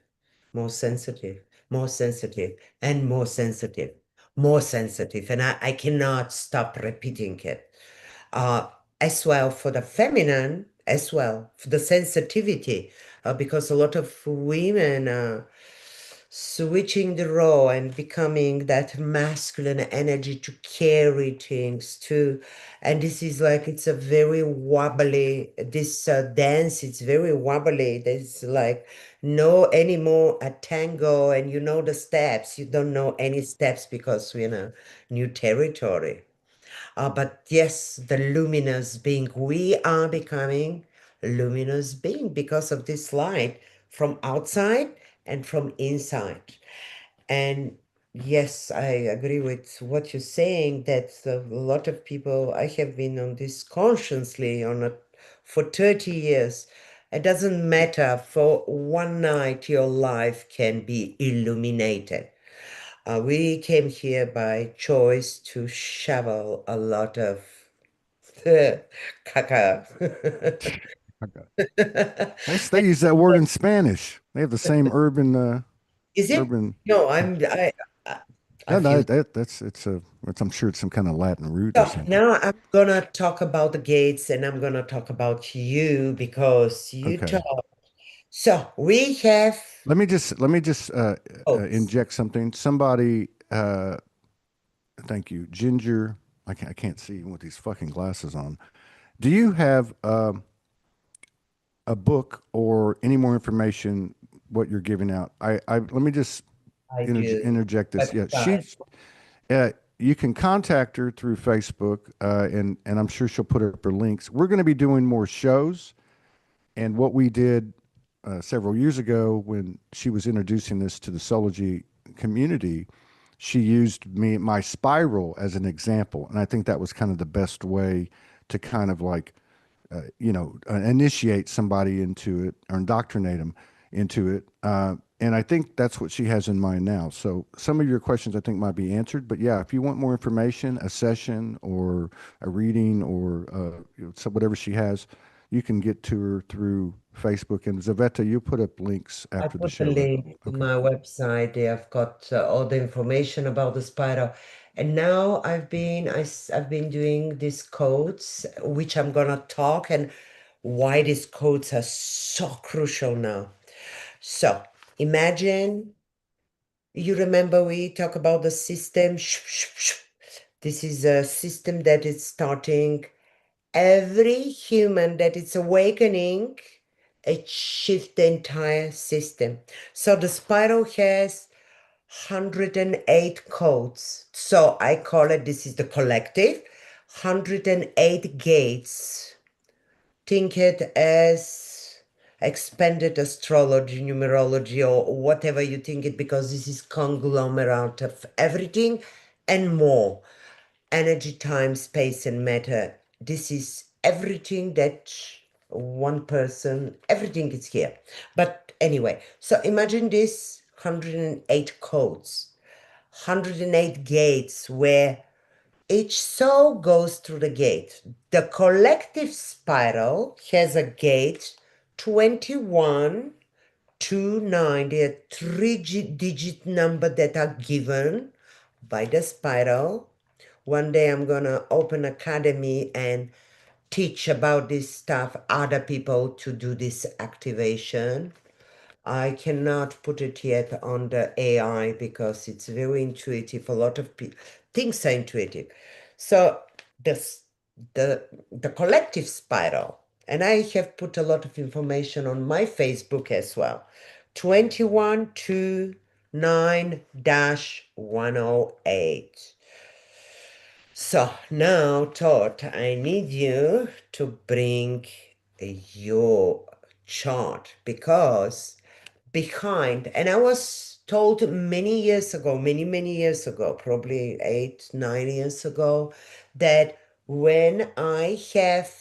more sensitive, more sensitive, and more sensitive, more sensitive. And I cannot stop repeating it. uh, as well for the feminine, as well for the sensitivity, because a lot of women are switching the role and becoming that masculine energy to carry things too. And this is like it's a very wobbly, this dance, it's very wobbly. There's like no anymore a tango, and you know the steps, you don't know any steps because we're in a new territory. But yes, the luminous being, we are becoming luminous being because of this light from outside and from inside. And yes, I agree with what you're saying that a lot of people, I have been on this consciously on it for 30 years. It doesn't matter, for one night your life can be illuminated. We came here by choice to shovel a lot of caca. Okay. They use that word in Spanish. They have the same Is it? urban. No, I No, I've no, used. that's I'm sure it's some kind of Latin root or So something. now I'm gonna talk about the gates, and I'm gonna talk about you because you Okay. talk. So we have Let me just codes. inject something. Somebody, thank you, Ginger. I can't see even with these fucking glasses on. Do you have a book or any more information? What you're giving out? I let me just I do interject this. Yeah, website. you can contact her through Facebook, and I'm sure she'll put up her links. We're going to be doing more shows, and what we did several years ago when she was introducing this to the Soulogy community, she used my spiral as an example, and I think that was kind of the best way to kind of like initiate somebody into it or indoctrinate them into it. And I think that's what she has in mind now. So some of your questions I think might be answered. But yeah, if you want more information, a session or a reading or so whatever she has, you can get to her through Facebook. And Zaveta, you put up links I after the put the show. link to Okay. my website. There I've got all the information about the spider. And now I've been doing these codes, which I'm gonna talk, and why these codes are so crucial now. So imagine, you remember we talk about the system. This is a system that is starting every human that is awakening, it shifts the entire system. So the spiral has 108 codes. So I call it, this is the collective, 108 gates. Think it expanded astrology, numerology, or whatever you think it, because this is conglomerate of everything and more. Energy, time, space, and matter. This is everything that one person, everything is here. But anyway, so imagine this 108 codes, 108 gates where each soul goes through the gate. The collective spiral has a gate 21 to 9. There are three-digit number that are given by the spiral. One day I'm gonna open academy and teach about this stuff, other people to do this activation. I cannot put it yet on the AI because it's very intuitive. A lot of things are intuitive. So this the collective spiral, and I have put a lot of information on my Facebook as well. 2129-108. So now, Todd, I need you to bring your chart because behind, and I was told many years ago, many years ago, probably 8, 9 years ago, that when I have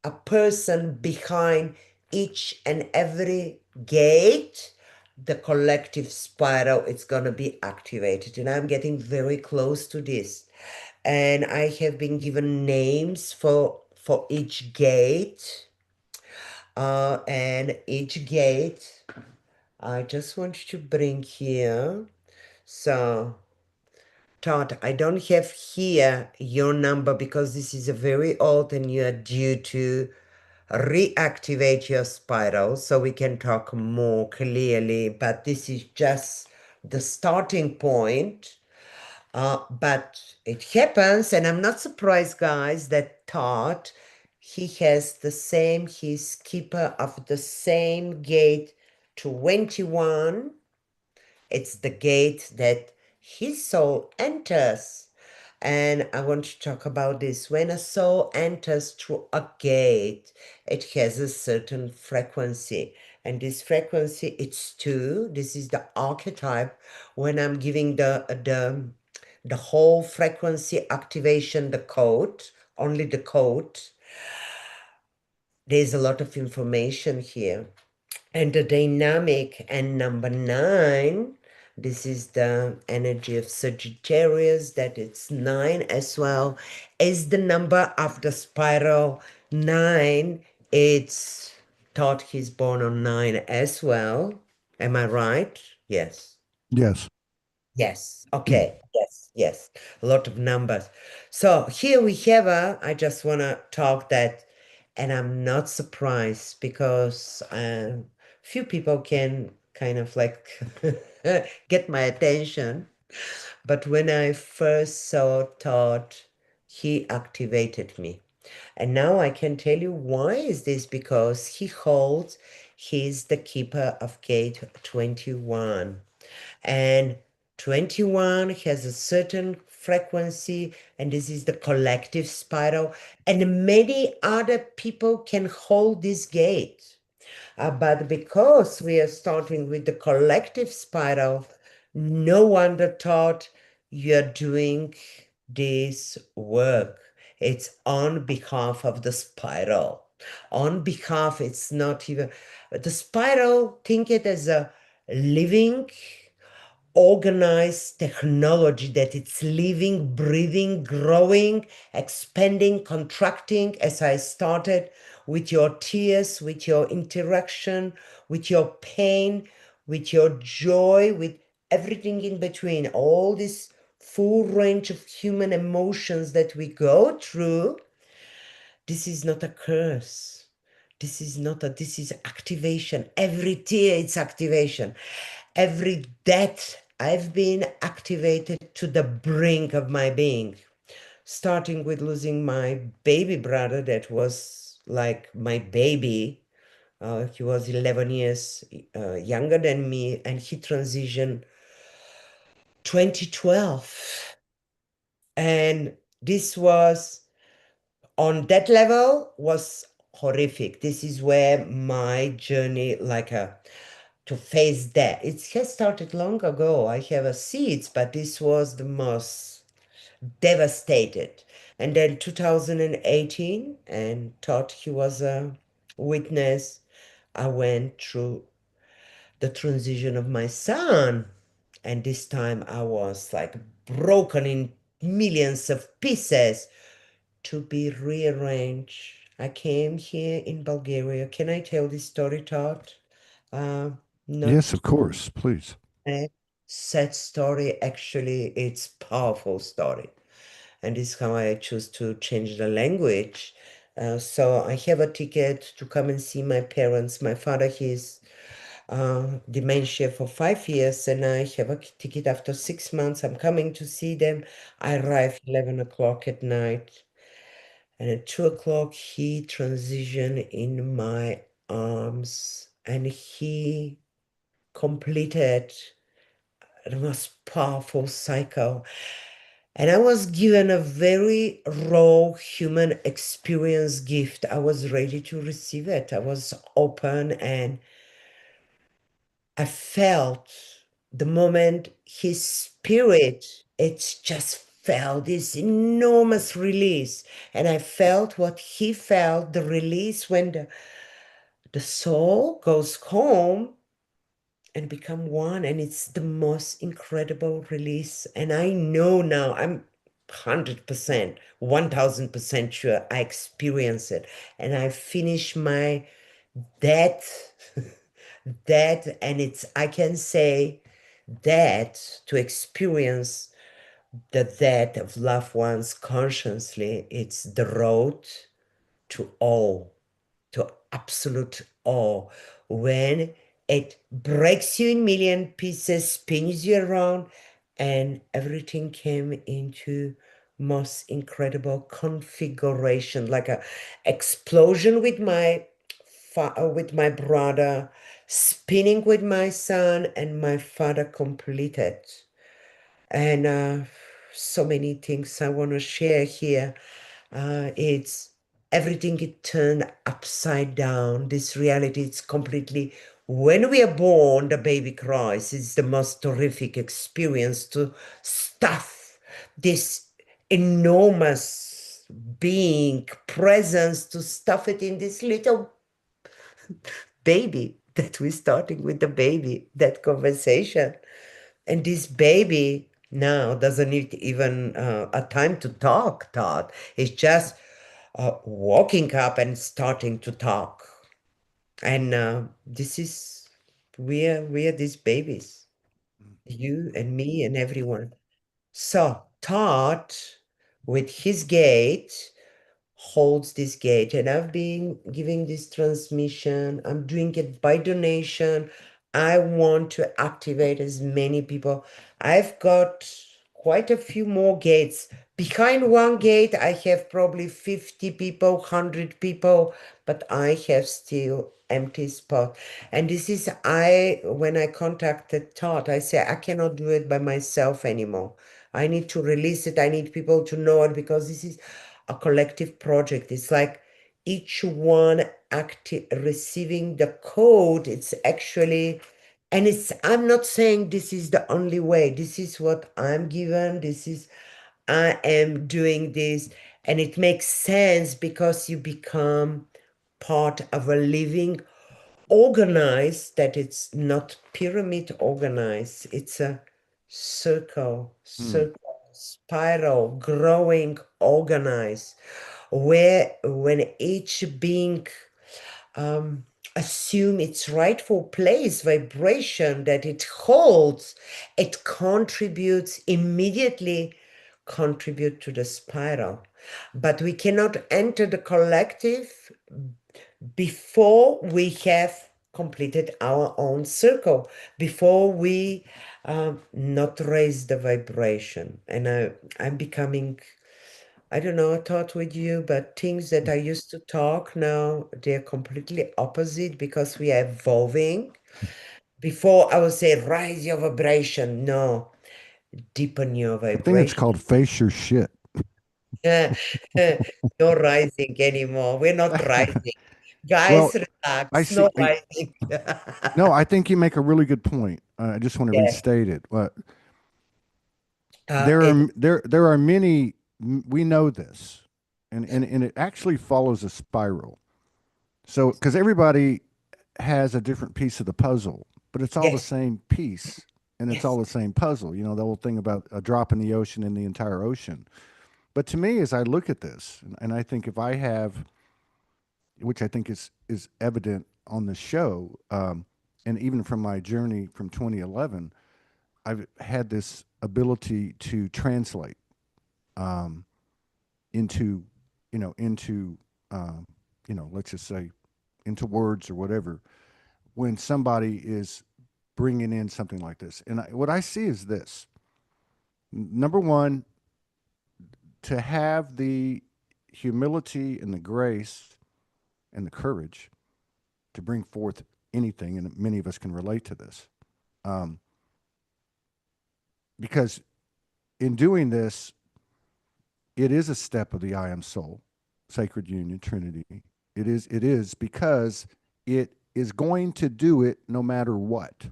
a person behind each and every gate, the collective spiral is going to be activated. And I'm getting very close to this. And I have been given names for each gate. And each gate I just want to bring here. So, Todd, I don't have here your number because this is a very old and you are due to reactivate your spiral so we can talk more clearly. But this is just the starting point. But it happens, and I'm not surprised, guys, that Todd, he has the same, he's keeper of the same gate 21. It's the gate that his soul enters. And I want to talk about this. When a soul enters through a gate, it has a certain frequency. And this frequency, it's two. This is the archetype. When I'm giving the whole frequency activation, the code, only the code, there's a lot of information here. And the dynamic, and number 9, this is the energy of Sagittarius, that it's 9 as well, is the number of the spiral 9. It's thought he's born on 9 as well. Am I right? Yes. Yes. Yes. Okay. Yes. Yes. A lot of numbers. So here we have I just want to talk that, and I'm not surprised because few people can kind of like get my attention. But when I first saw Todd, he activated me. And now I can tell you why is this, because he's the keeper of gate 21. And 21 has a certain frequency, and this is the collective spiral. And many other people can hold this gate. But because we are starting with the collective spiral, no wonder thought you're doing this work. It's on behalf of the spiral. On behalf, it's not even the spiral, think it as a living organized technology, that it's living, breathing, growing, expanding, contracting, as I started with your tears, with your interaction, with your pain, with your joy, with everything in between, all this full range of human emotions that we go through. This is not a curse. This is not a, this is activation. Every tear, it's activation. Every death, I've been activated to the brink of my being, starting with losing my baby brother that was like my baby. He was 11 years younger than me, and he transitioned 2012. And this was, on that level, was horrific. This is where my journey, like to face that. It has started long ago. I have a seeds, but this was the most devastated. And then 2018, and thought he was a witness. I went through the transition of my son. And this time I was like broken in millions of pieces to be rearranged. I came here in Bulgaria. Can I tell this story, Todd? Uh, Yes, Not of course, please. a sad story. Actually, it's powerful story. And this is how I choose to change the language. So I have a ticket to come and see my parents. My father, he's dementia for 5 years, and I have a ticket after 6 months. I'm coming to see them. I arrive 11 o'clock at night, and at 2 o'clock, he transitioned in my arms, and he completed the most powerful cycle. And I was given a very raw human experience gift. I was ready to receive it. I was open, and I felt the moment his spirit, it's just felt this enormous release. And I felt what he felt, the release when the soul goes home and become one. And it's the most incredible release. And I know now, I'm 100%, 1000% sure I experience it. And I finish my death, death, and it's, I can say that to experience the death of loved ones consciously, it's the road to all, to absolute awe. When it breaks you in million pieces, spins you around, and everything came into most incredible configuration, like a explosion with my with my brother, spinning with my son, and my father completed. And so many things I want to share here. It's everything it turned upside down. This reality, it's completely, when we are born, the baby cries. It's the most horrific experience to stuff this enormous being presence, to stuff it in this little baby that we're starting with the baby, that conversation. And this baby now doesn't need even a time to talk, Todd. It's just walking up and starting to talk. And this is, we are these babies, you and me and everyone. So Todd, with his gate, holds this gate, and I've been giving this transmission. I'm doing it by donation. I want to activate as many people. I've got quite a few more gates. Behind one gate, I have probably 50 people, 100 people, but I have still empty spot. And this is, when I contacted Todd, I said, I cannot do it by myself anymore. I need to release it. I need people to know it, because this is a collective project. It's like each one receiving the code. It's actually, and it's, I'm not saying this is the only way. This is what I'm given. This is, I am doing this. And it makes sense because you become part of a living organized, that it's not pyramid organized. It's a Hmm. spiral, growing, organized, where when each being um, assume its rightful place, vibration that it holds, it contributes immediately, contribute to the spiral. But we cannot enter the collective before we have completed our own circle, before we not raise the vibration. And I'm becoming, I don't know, I thought with you, but things that I used to talk now, they're completely opposite, because we are evolving. Before I would say rise your vibration. No, deepen your I think it's vibration. called face your shit. No rising anymore. We're not rising. Well, Guys, I relax. see. No rising. No, I think you make a really good point. I just want to Yeah. restate it. It, There are many. We know this, and it actually follows a spiral. So, because everybody has a different piece of the puzzle, but it's all the yes, same piece, and it's all yes, the same puzzle. You know, the whole thing about a drop in the ocean in the entire ocean. But to me, as I look at this, and I think if I have, which I think is evident on the show, and even from my journey from 2011, I've had this ability to translate um, into, into, um, let's just say, into words or whatever, when somebody is bringing in something like this. And what I see is this: number one, to have the humility and the grace and the courage to bring forth anything, and many of us can relate to this, um, because in doing this, it is a step of the I am soul, sacred union, Trinity. It is because it is going to do it no matter what. It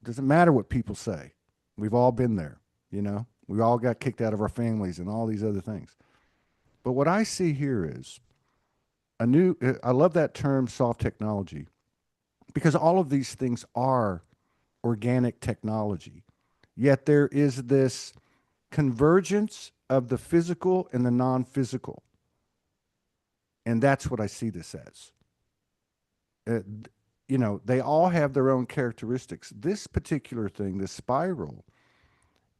doesn't matter what people say. We've all been there, you know. We all got kicked out of our families and all these other things. But what I see here is a new. I love that term, soft technology, because all of these things are organic technology. Yet there is this convergence of the physical and the non-physical, and that's what I see this as. Uh, they all have their own characteristics. This particular thing, this spiral,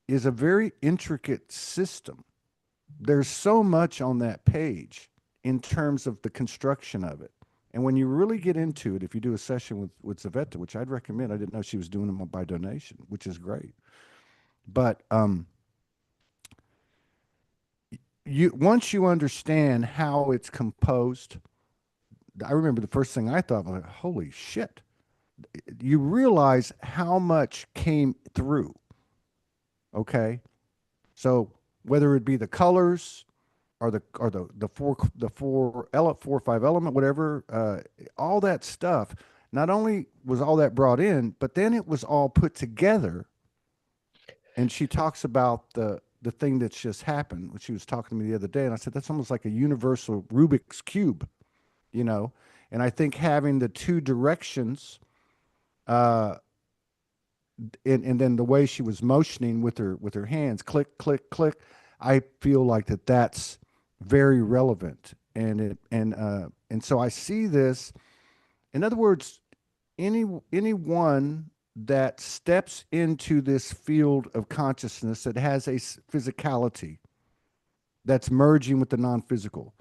is a very intricate system. There's so much on that page in terms of the construction of it. And when you really get into it, if you do a session with Tzveta, which I'd recommend, I didn't know she was doing them by donation, which is great. But you once you understand how it's composed, I remember the first thing I thought was, like, holy shit. You realize how much came through. Okay. So whether it be the colors or the four or five element, whatever, all that stuff, not only was all that brought in, but then it was all put together. And she talks about the thing that's just happened when she was talking to me the other day. And I said, that's almost like a universal Rubik's Cube, you know? And I think having the two directions, uh, and then the way she was motioning with her hands, click, click, click, I feel like that's very relevant. And so I see this. In other words, anyone that steps into this field of consciousness that has a physicality that's merging with the non-physical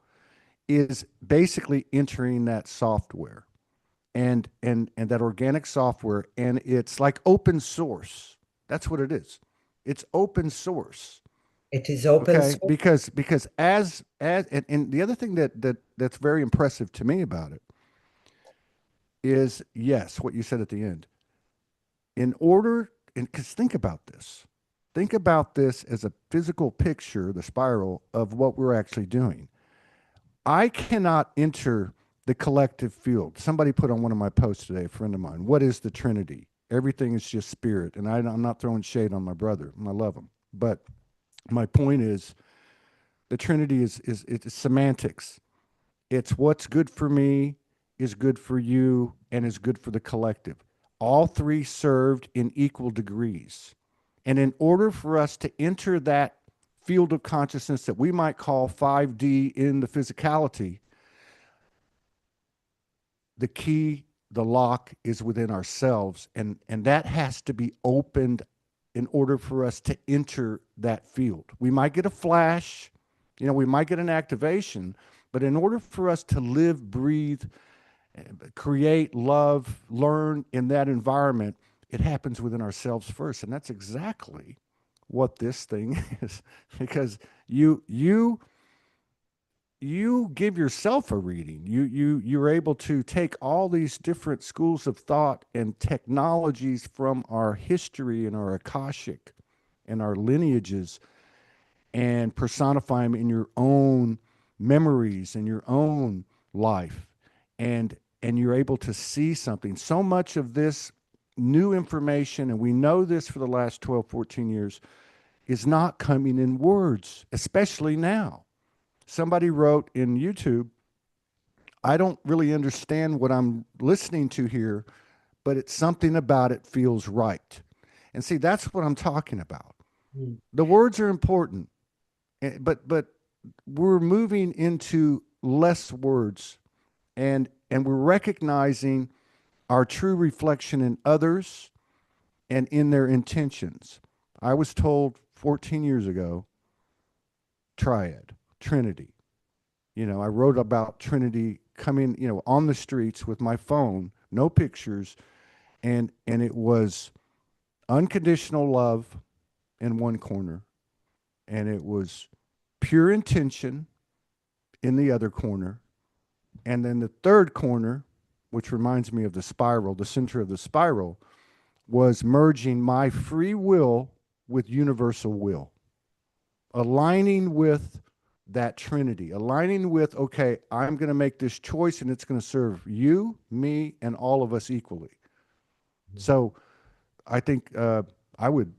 is basically entering that software, and that organic software, and it's like open source. That's what it is. It's open source. it is open Okay, source. because and the other thing that's very impressive to me about it is, yes, what you said at the end. In order, and because think about this as a physical picture, the spiral of what we're actually doing. I cannot enter the collective field. Somebody put on one of my posts today, a friend of mine, what is the Trinity? Everything is just spirit. And I'm not throwing shade on my brother. I love him. But my point is the Trinity is it's semantics. It's what's good for me is good for you and is good for the collective. All three served in equal degrees. And in order for us to enter that field of consciousness that we might call 5D in the physicality, the key, the lock is within ourselves. And that has to be opened in order for us to enter that field. We might get a flash, we might get an activation, but in order for us to live, breathe, create, love, learn in that environment, it happens within ourselves first. And that's exactly what this thing is, because you give yourself a reading. You're able to take all these different schools of thought and technologies from our history and our akashic and our lineages, and personify them in your own memories and your own life, and you're able to see something. So much of this new information, and we know this for the last 12, 14 years, is not coming in words, especially now. Somebody wrote in YouTube, I don't really understand what I'm listening to here, but it's something about it feels right. And see, that's what I'm talking about. Mm. The words are important, but we're moving into less words, and we're recognizing our true reflection in others and in their intentions. I was told 14 years ago, triad, Trinity. I wrote about Trinity coming, on the streets with my phone, no pictures, and it was unconditional love in one corner, and it was pure intention in the other corner, and then the third corner, which reminds me of the spiral, the center of the spiral, was merging my free will with universal will, aligning with that Trinity, aligning with, okay, I'm going to make this choice and it's going to serve you, me, and all of us equally. So I think I would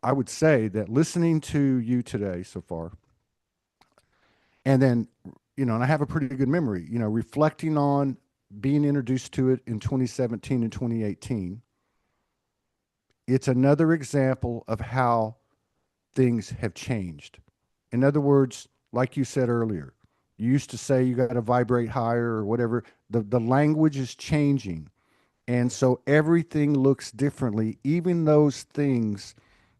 I would say that listening to you today so far, and then and I have a pretty good memory. Reflecting on being introduced to it in 2017 and 2018, it's another example of how things have changed. In other words, like you said earlier, you used to say you got to vibrate higher or whatever. The language is changing. And so everything looks differently, even those things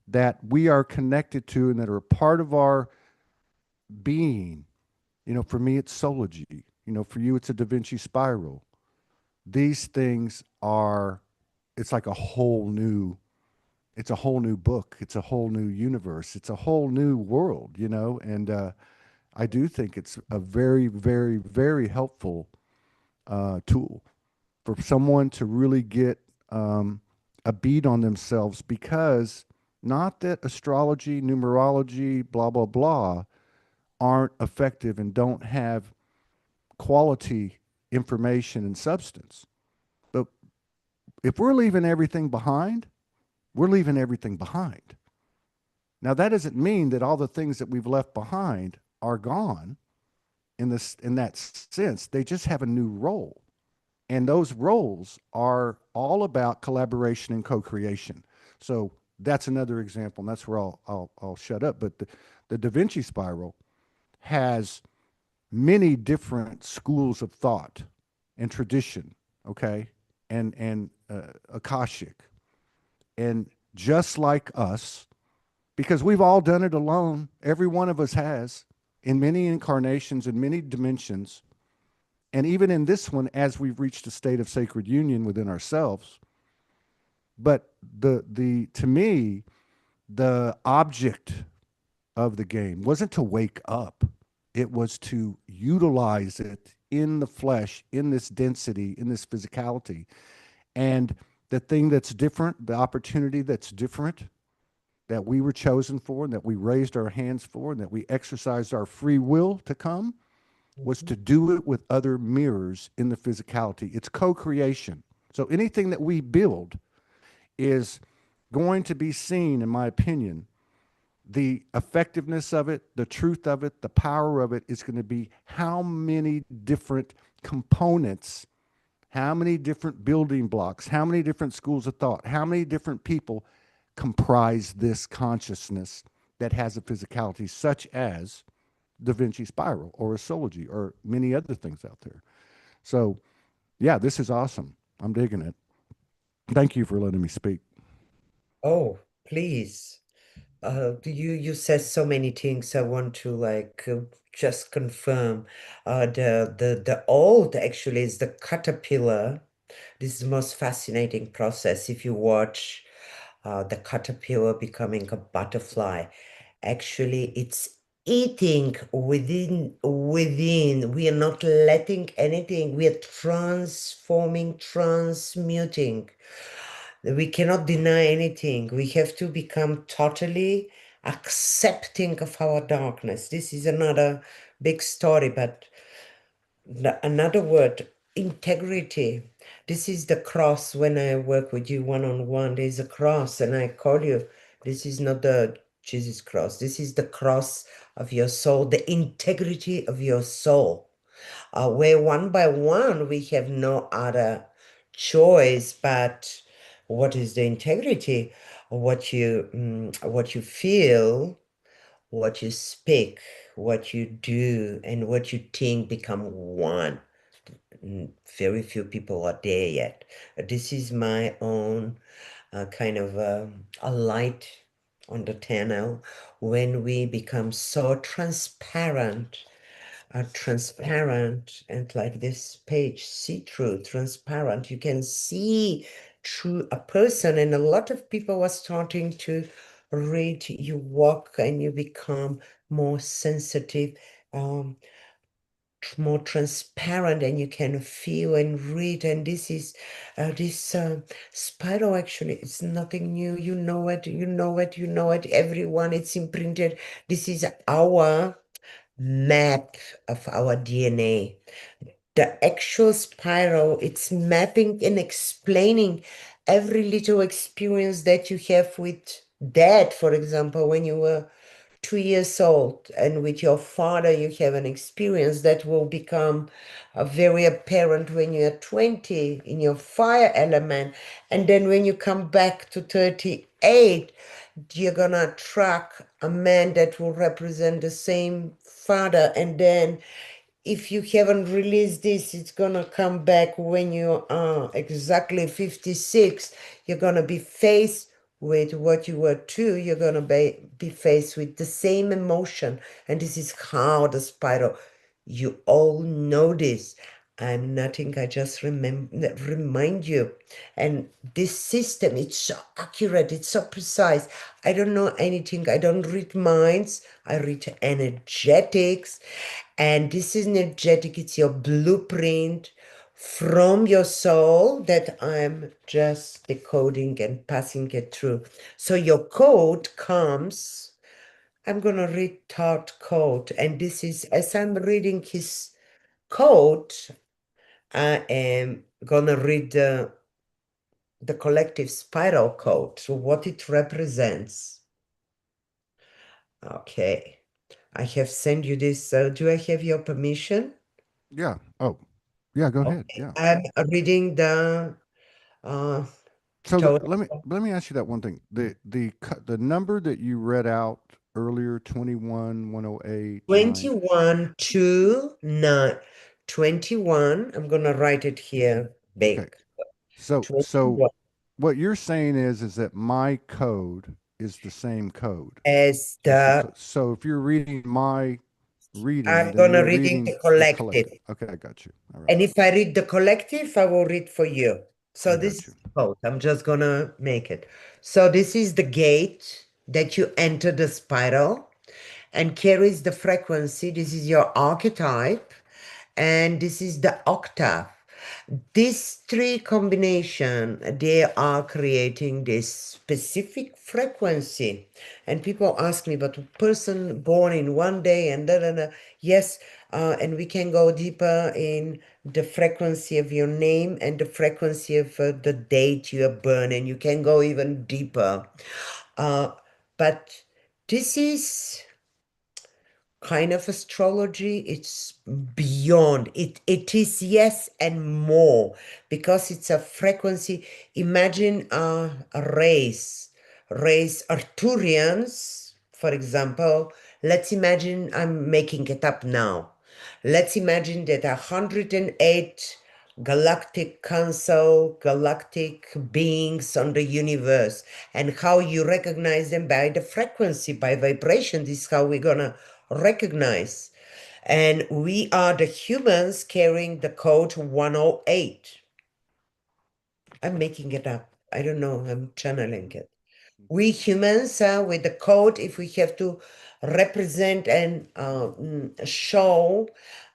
that we are connected to and that are part of our being. For me, it's Soulogy. For you, it's a Da Vinci spiral. These things are, it's like it's a whole new book. It's a whole new universe. It's a whole new world, and I do think it's a very, very, very helpful tool for someone to really get a beat on themselves, because not that astrology, numerology, blah, blah, blah aren't effective and don't have quality information and substance. But if we're leaving everything behind, we're leaving everything behind. Now, that doesn't mean that all the things that we've left behind are gone in that sense. They just have a new role. And those roles are all about collaboration and co-creation. So that's another example, and that's where I'll shut up. But the Da Vinci spiral has many different schools of thought and tradition, okay, and akashic, and just like us, because we've all done it alone. Every one of us has, in many incarnations, in many dimensions, and even in this one, as we've reached a state of sacred union within ourselves. But the to me, the object of the game wasn't to wake up; it was to utilize it in the flesh, in this density, in this physicality, and the thing that's different, the opportunity that's different, that we were chosen for, and that we raised our hands for, and that we exercised our free will to come, was Mhm. to do it with other mirrors in the physicality. It's co-creation. So anything that we build is going to be seen, in my opinion, the effectiveness of it, the truth of it, the power of it is going to be how many different components, how many different building blocks, how many different schools of thought, how many different people comprise this consciousness that has a physicality, such as Da Vinci spiral or a Soulogy or many other things out there. So, yeah, this is awesome. I'm digging it. Thank you for letting me speak. Oh, please. You said so many things. I want to just confirm. The old actually is the caterpillar. This is the most fascinating process. If you watch the caterpillar becoming a butterfly, actually it's eating within. We are not letting anything. We are transforming, transmuting. We cannot deny anything. We have to become totally accepting of our darkness. This is another big story, but another word, integrity. This is the cross. When I work with you one-on-one, there's a cross, and I call you, this is not the Jesus cross. This is the cross of your soul, the integrity of your soul. Where one by one we have no other choice but what is the integrity of what you feel, what you speak, what you do, and what you think become one. Very few people are there yet. This is my own kind of a light on the tunnel when we become so transparent, and like this page, see-through, transparent. You can see through a person, and a lot of people are starting to read. You walk and you become more sensitive, um, more transparent, and you can feel and read. And this is this spiral. Actually, it's nothing new. You know it, you know it, you know it. Everyone, it's imprinted. This is our map of our DNA. The actual spiral, it's mapping and explaining every little experience that you have with dad, for example, when you were 2 years old, and with your father, you have an experience that will become very apparent when you're 20 in your fire element. And then when you come back to 38, you're gonna attract a man that will represent the same father. And then if you haven't released this, it's gonna come back when you are exactly 56. You're gonna be faced with what you were two. You're gonna be faced with the same emotion. And this is how the spiral, you all know this. I'm nothing, I just remind you. And this system, it's so accurate, it's so precise. I don't know anything. I don't read minds, I read energetics. And this is energetic, it's your blueprint from your soul that I'm just decoding and passing it through. So your code comes, I'm going to read Todd code. And this is, as I'm reading his code, I am going to read the collective spiral code, so what it represents. Okay. I have sent you this. Do I have your permission? Yeah. Oh, yeah. Go ahead. Okay. Yeah. I'm reading the uh, So total let me ask you that one thing. The number that you read out earlier, 21, 108, 9. 21 to 9. 21. I'm going to write it here Okay. big. So 21 what you're saying is that my code is the same code as as the the, so if you're reading my reading, I'm then going to you're reading the reading the collective. collective. Okay, I got you. All right. And if I read the collective, I will read for you. I So this got is you. both. I'm just going to make it. So this is the gate that you enter the spiral and carries the frequency. This is your archetype, and this is the octave. These three combination, they are creating this specific frequency. And people ask me, but a person born in one day and da da da. Yes, and we can go deeper in the frequency of your name and the frequency of the date you are born, and you can go even deeper. Uh, but this is kind of astrology. It's beyond it is yes and more, because it's a frequency. Imagine a race Arthurians, for example. Let's imagine, I'm making it up now, let's imagine that 108 galactic council, galactic beings on the universe, and how you recognize them by the frequency, by vibration. This is how we're gonna recognize. And we are the humans carrying the code 108. I'm making it up. I don't know. I'm channeling it. We humans, with the code, if we have to represent and show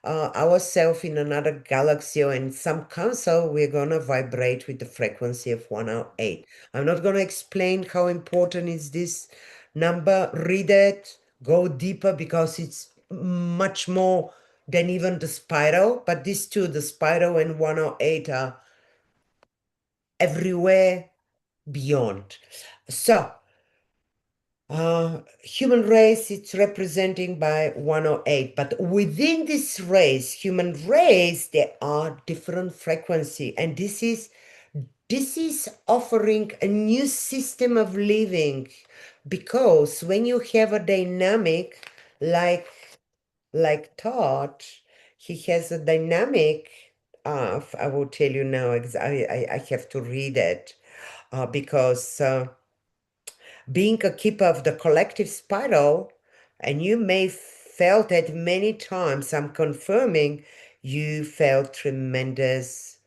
ourselves in another galaxy or in some council, we're going to vibrate with the frequency of 108. I'm not going to explain how important is this number, read it, go deeper because it's much more than even the spiral. But these two, the spiral and 108, are everywhere beyond. So, human race, it's representing by 108, but within this race, human race, there are different frequency, and this is offering a new system of living, because when you have a dynamic like Todd, he has a dynamic of, I will tell you now, I have to read it, because being a keeper of the collective spiral, and you may felt it many times, I'm confirming you felt tremendous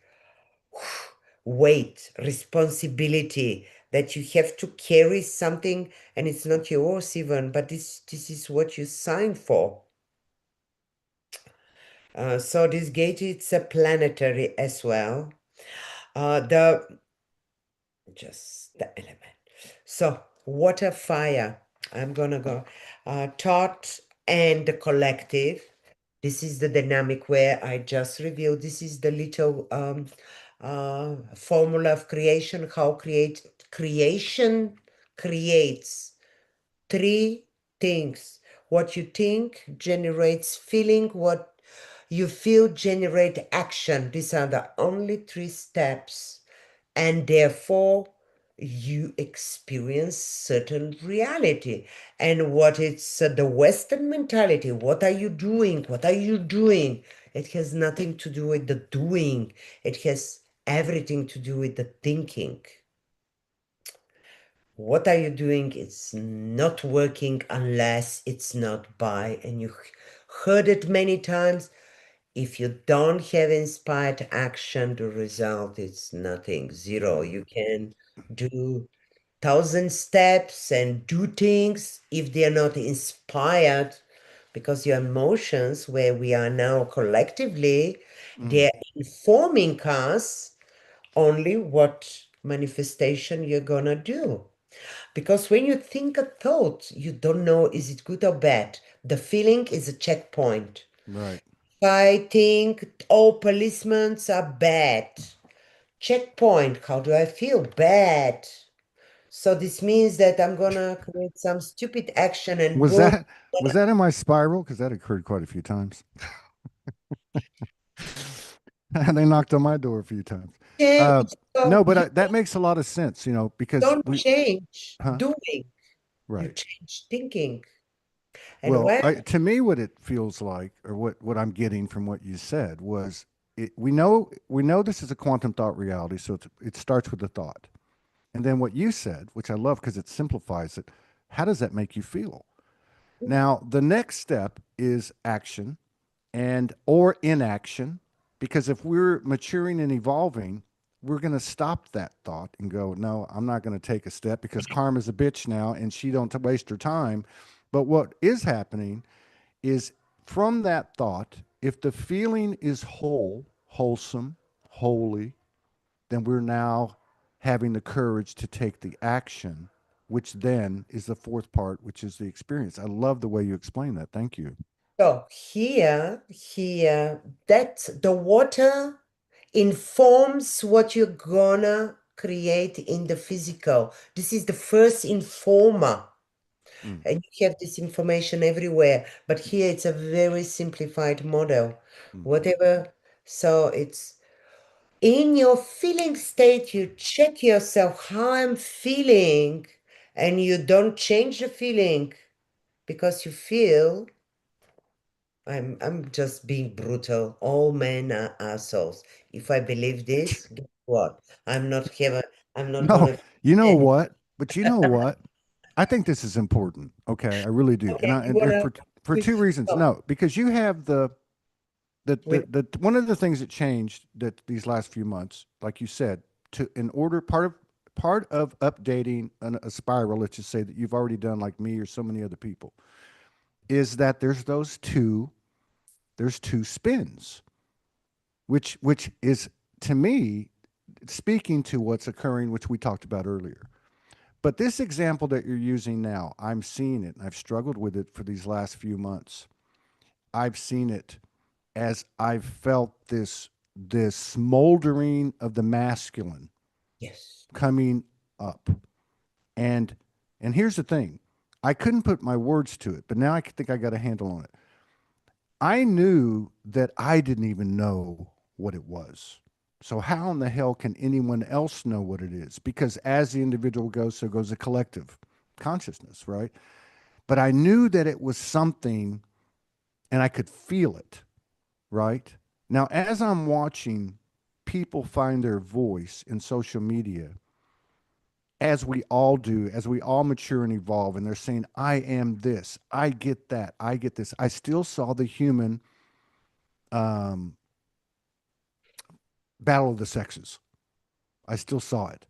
weight, responsibility, that you have to carry something and it's not yours even, but this is what you signed for. So this gate, it's a planetary as well. The just the element. So water, fire. I'm gonna go. Thought and the collective. This is the dynamic where I just revealed. This is the little formula of creation. How creation creates three things. What you think generates feeling. What you feel generate action. These are the only three steps, and therefore you experience certain reality. And what it's the Western mentality, what are you doing, what are you doing, it has nothing to do with the doing, it has everything to do with the thinking. What are you doing? It's not working unless it's not by, and you heard it many times. If you don't have inspired action, the result is nothing, zero. You can do 1,000 steps and do things if they are not inspired, because your emotions, where we are now collectively, Mm, they're informing us only what manifestation you're gonna do. Because when you think a thought, you don't know is it good or bad. The feeling is a checkpoint. right. I think all policemen are bad. Checkpoint. How do I feel? Bad. So this means that I'm gonna create some stupid action and Was boom. that was that in my spiral? Because that occurred quite a few times. They knocked on my door a few times. Change. Uh, So no, but you that makes a lot of sense, because don't we, change huh? doing, you Right. change thinking. And Well, when to me, what it feels like, or what I'm getting from what you said was, we know this is a quantum thought reality, so it starts with a thought, and then what you said, which I love because it simplifies it. How does that make you feel? Now, the next step is action and or inaction, because if we're maturing and evolving, we're going to stop that thought and go, no, I'm not going to take a step because karma's a bitch now and she don't waste her time. But what is happening is, from that thought, if the feeling is wholesome, holy, then we're now having the courage to take the action, which then is the fourth part, which is the experience. I love the way you explain that. Thank you. so here, that the water informs what you're gonna create in the physical. This is the first informer. Mm, And you have this information everywhere, but here it's a very simplified model. mm, Whatever, so it's in your feeling state, you check yourself how I'm feeling, and you don't change the feeling because you feel I'm just being brutal. All men are assholes. If I believe this, guess what? I'm not here. I'm not no, gonna you know any. what? But you know what? I think this is important. Okay, I really do. Okay, you And wanna for two reasons. stop. No, because you have With the one of the things that changed that these last few months, like you said, to in order part of updating a spiral, let's just say that you've already done, like me or so many other people, is that there's two spins, which is, to me, speaking to what's occurring, which we talked about earlier. But this example that you're using now, I'm seeing it, and I've struggled with it for these last few months. I've seen it as I've felt this smoldering of the masculine Yes. coming up. And and here's the thing. I couldn't put my words to it, but now I think I got a handle on it. I knew that I didn't even know what it was. So how in the hell can anyone else know what it is? Because as the individual goes, so goes the collective consciousness, right? But I knew that it was something and I could feel it, right? Now, as I'm watching people find their voice in social media, as we all do, as we all mature and evolve, and they're saying, I am this, I get that, I get this. I still saw the human um, battle of the sexes. I still saw it.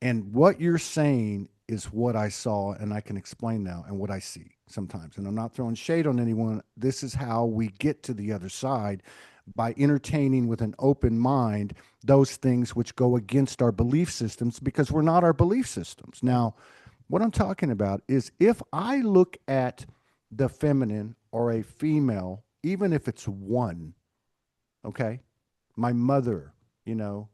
And what you're saying is what I saw, and I can explain now, and what I see sometimes. And I'm not throwing shade on anyone. This is how we get to the other side by entertaining with an open mind those things which go against our belief systems because we're not our belief systems. Now, what I'm talking about is if I look at the feminine or a female, even if it's one, okay, my mother, you know,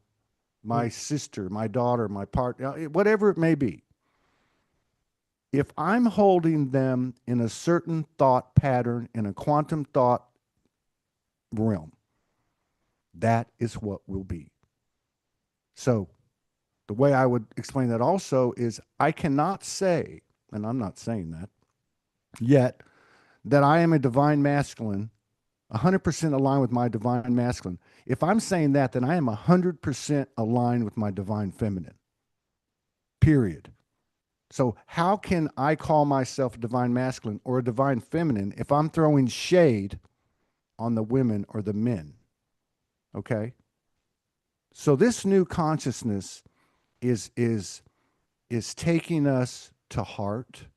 my Mm. sister, my daughter, my partner, whatever it may be, if I'm holding them in a certain thought pattern, in a quantum thought realm, that is what will be. So, the way I would explain that also is I cannot say, and I'm not saying that yet, that I am a divine masculine, 100% aligned with my divine masculine. If I'm saying that, then I am 100% aligned with my divine feminine, period. So, how can I call myself a divine masculine or a divine feminine if I'm throwing shade on the women or the men? Okay. So, this new consciousness is taking us to heart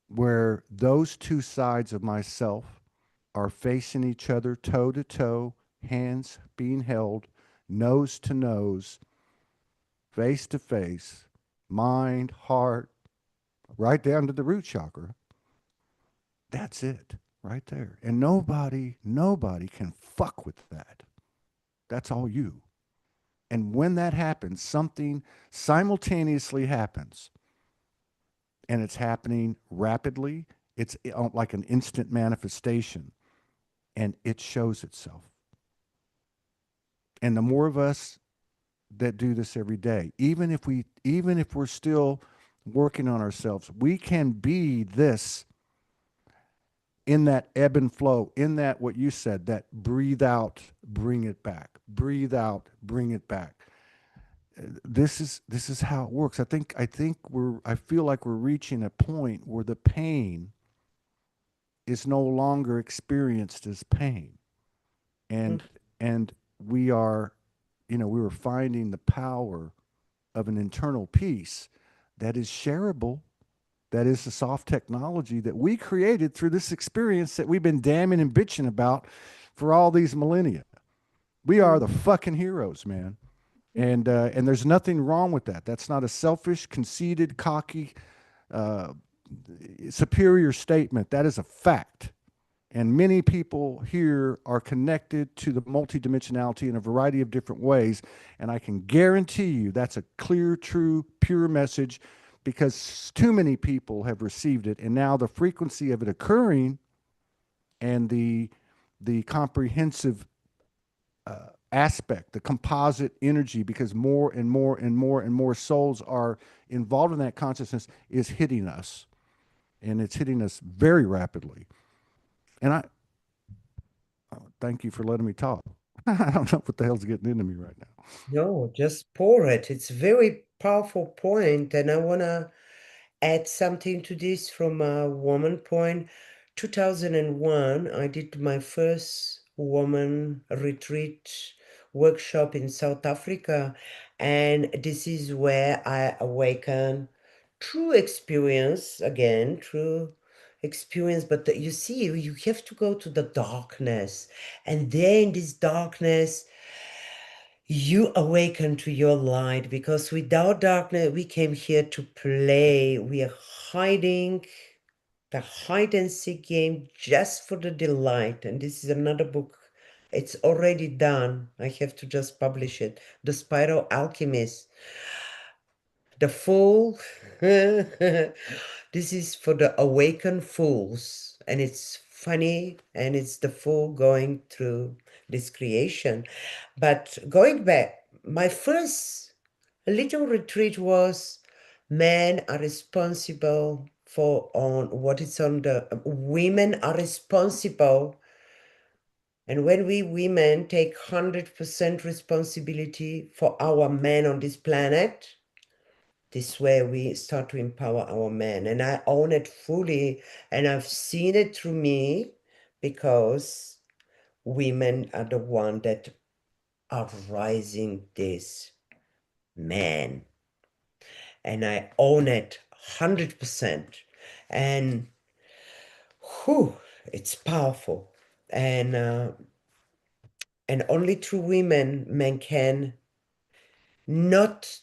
where those two sides of myself are facing each other toe to toe, hands being held, nose to nose, face to face, mind, heart, right down to the root chakra. That's it right there. And nobody can fuck with that. That's all you. And when that happens, something simultaneously happens and it's happening rapidly. It's like an instant manifestation and it shows itself. And the more of us that do this every day, even if we're still working on ourselves, we can be this in that ebb and flow, in that what you said, that breathe out, bring it back, breathe out, bring it back. This is how it works. I feel like we're reaching a point where the pain is no longer experienced as pain, Mm. and and we are, we were finding the power of an internal peace that is shareable. That is the soft technology that we created through this experience that we've been damning and bitching about for all these millennia. We are the Mm. fucking heroes, man. And there's nothing wrong with that. That's not a selfish, conceited, cocky, uh, superior statement. That is a fact. And many people here are connected to the multidimensionality in a variety of different ways. And I can guarantee you that's a clear, true, pure message because too many people have received it. And now the frequency of it occurring and the comprehensive aspect, the composite energy, because more and more and more and more souls are involved in that consciousness, is hitting us. And it's hitting us very rapidly. And thank you for letting me talk. I don't know what the hell's getting into me right now. No, just pour it. It's a very powerful point, and I wanna add something to this from a woman point. 2001, I did my first woman retreat workshop in South Africa, and this is where I awaken true experience again, true experience. But you see, you have to go to the darkness, and there in this darkness, You awaken to your light because without darkness, we came here to play. We are hiding the hide and seek game just for the delight. And this is another book. It's already done. I have to just publish it. The Spiral Alchemist. The Fool. This is for the awakened fools. And it's funny and it's the fool going through this creation. But going back, my first little retreat was men are responsible for on what is on the women are responsible. And when we women take 100% responsibility for our men on this planet, this way we start to empower our men. And I own it fully, and I've seen it through me because women are the one that are rising this man. And I own it 100%. And whew, it's powerful. And only through women men can not,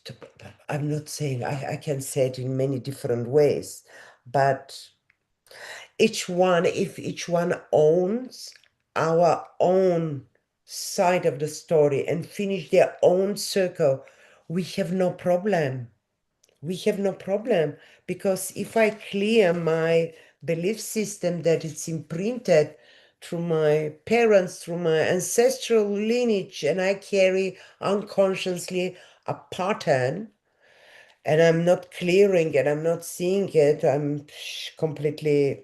I'm not saying, I can say it in many different ways, but if each one owns our own side of the story and finish their own circle, we have no problem. We have no problem because if I clear my belief system that it's imprinted through my parents, through my ancestral lineage, and I carry unconsciously a pattern, and I'm not clearing it, I'm not seeing it, I'm completely,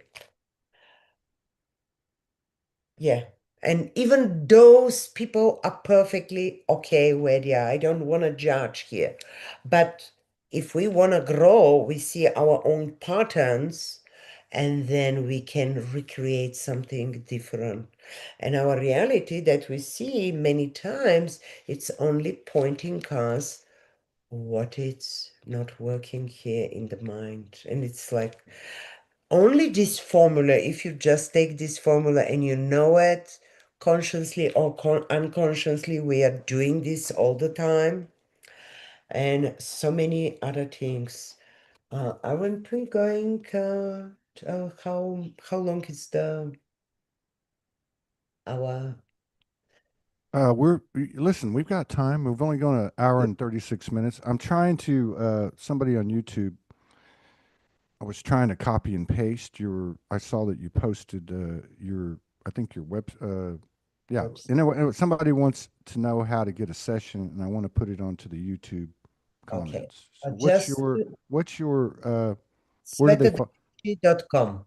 yeah. And even those people are perfectly okay where they are. I don't want to judge here. But if we want to grow, we see our own patterns and then we can recreate something different. And our reality that we see many times, it's only pointing us what is not working here in the mind. And it's like only this formula, if you just take this formula and you know it consciously or unconsciously, we are doing this all the time, and so many other things. I will be going. How long is the our? Listen, we've got time. We've only gone an hour and 36 minutes. I'm trying to, somebody on YouTube, I was trying to copy and paste I saw that you posted I think your yeah. Oops. Somebody wants to know how to get a session, and I want to put it onto the YouTube Okay. comments. So Just what's your, where do they, SvetaDaVinci.com.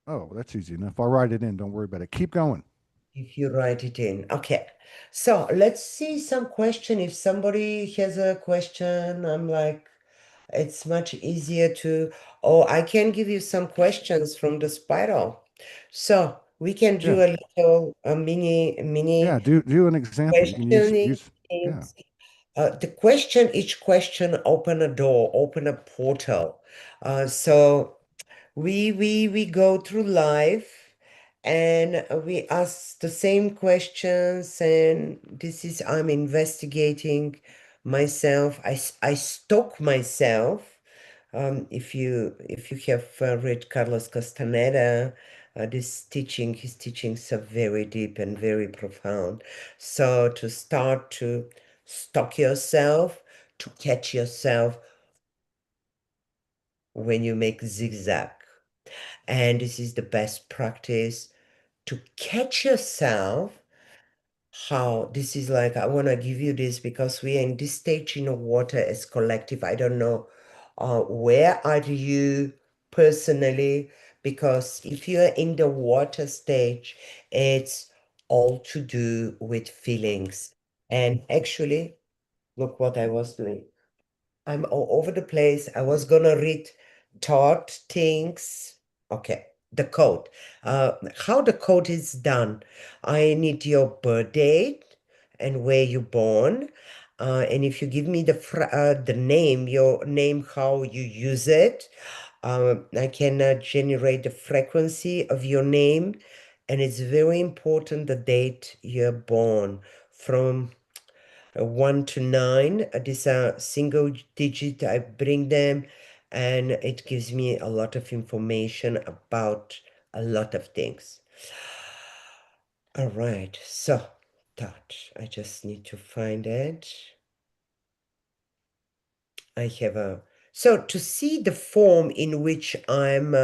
oh, that's easy enough. I'll write it in. Don't worry about it. Keep going. If you write it in. Okay. So let's see some question. If somebody has a question, I'm like, it's much easier to, oh, I can give you some questions from the spiral. So we can Yeah. do a mini Yeah. Do an example. You can questioning use, yeah. things. Each question open a door, open a portal. So we go through life and we ask the same questions, and this is I'm investigating myself. I stalk myself. If you have read Carlos Castaneda, his teachings are very deep and very profound. So to start to stalk yourself, to catch yourself when you make zigzag. And this is the best practice to catch yourself. How this is like, I want to give you this because we are in this stage in the water as collective. I don't know where are you personally, because if you're in the water stage, it's all to do with feelings. And actually, look what I was doing. I'm all over the place. I was gonna read Todd things. Okay, the code. How the code is done. I need your birth date and where you born. And if you give me the name, your name, how you use it, I can generate the frequency of your name. And it's very important the date you're born from. 1 to 9. These are single digit. I bring them and it gives me a lot of information about a lot of things. All right, so touch. I just need to find it. I have a, so to see the form in which I'm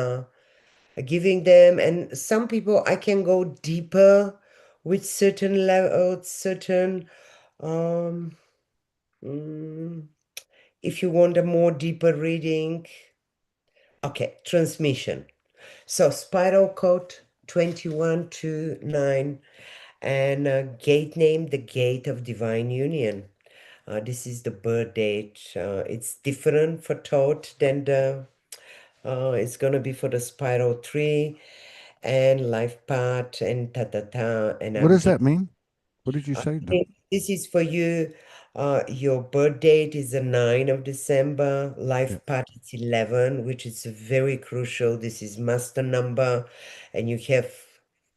giving them, and some people I can go deeper with certain levels, certain, um, mm, if you want a more deeper reading. Okay, transmission. So spiral code 21 to 9 and gate name, the gate of divine union. This is the birth date. It's different for Todd than the, it's gonna be for the spiral 3 and life path and ta. And What I'm does giving that mean? What did you say? this is for you. Your birth date is the 9th of December. Yeah. Life path is 11, which is very crucial. This is master number, and you have,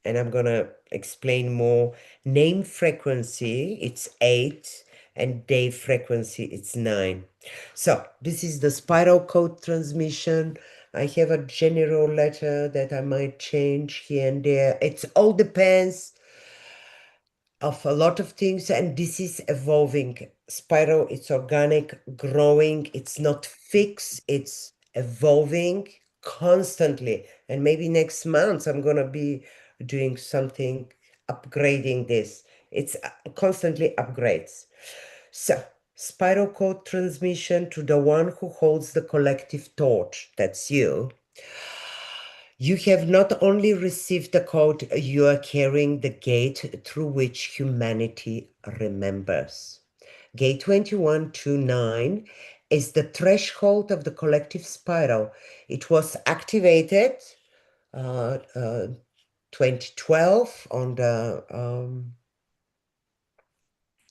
and I'm gonna explain more. Name frequency, it's 8, and day frequency, it's 9. So this is the spiral code transmission. I have a general letter that I might change here and there. It all depends of a lot of things, and this is evolving. Spiral, it's organic, growing, it's not fixed, it's evolving constantly. And maybe next month I'm gonna be doing something, upgrading this. It's constantly upgrades. So, spiral code transmission to the one who holds the collective torch, that's you. You have not only received the code, you are carrying the gate through which humanity remembers. Gate 2129 is the threshold of the collective spiral. It was activated uh, uh, 2012 on the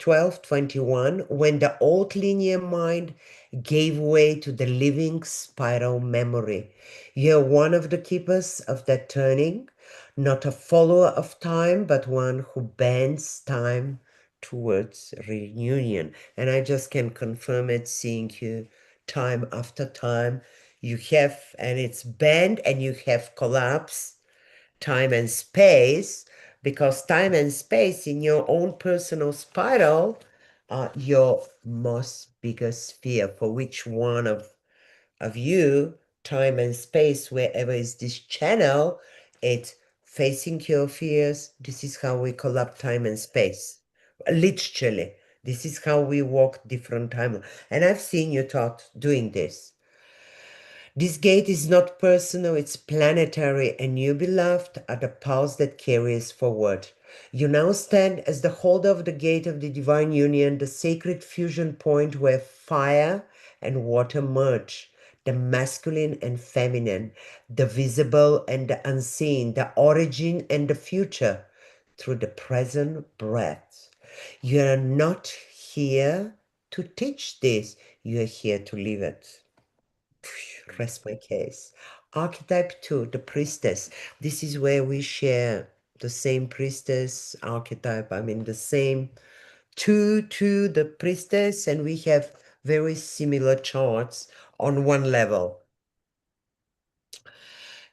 1221 when the old linear mind gave way to the living spiral memory. You're one of the keepers of that turning, not a follower of time, but one who bends time towards reunion. And I just can confirm it seeing you time after time. You have, and it's bent and you have collapsed time and space, because time and space in your own personal spiral are your most biggest fear. For which one of you, time and space, wherever is this channel, it's facing your fears. This is how we collapse time and space. Literally, this is how we walk different time. And I've seen you taught doing this. This gate is not personal, it's planetary, and you, beloved, are the pulse that carries forward. You now stand as the holder of the gate of the divine union, the sacred fusion point where fire and water merge, the masculine and feminine, the visible and the unseen, the origin and the future, through the present breath. You are not here to teach this, you are here to live it. Rest my case. Archetype 2, the priestess. This is where we share the same priestess archetype. I mean, the same 2 to the priestess, and we have very similar charts on one level.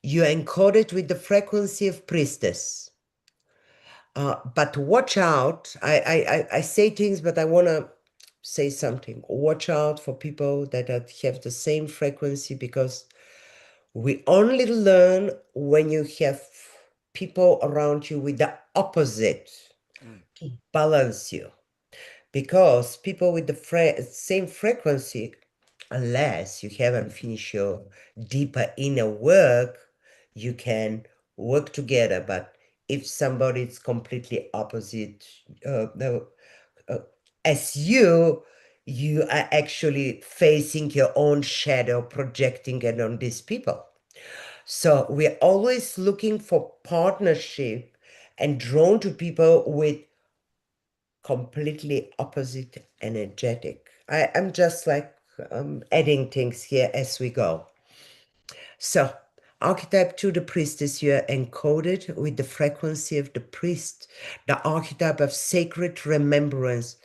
You encode it with the frequency of priestess. But watch out. I say things, but I want to say something. Watch out for people that have the same frequency, because we only learn when you have people around you with the opposite Mm. to balance you. Because people with the same frequency, unless you haven't finished your deeper inner work, you can work together. But if somebody is completely opposite, no, uh, as you are actually facing your own shadow, projecting it on these people. So we're always looking for partnership and drawn to people with completely opposite energetic. I'm just like adding things here as we go. So archetype 2, the priestess, you are encoded with the frequency of the priest, the archetype of sacred remembrance.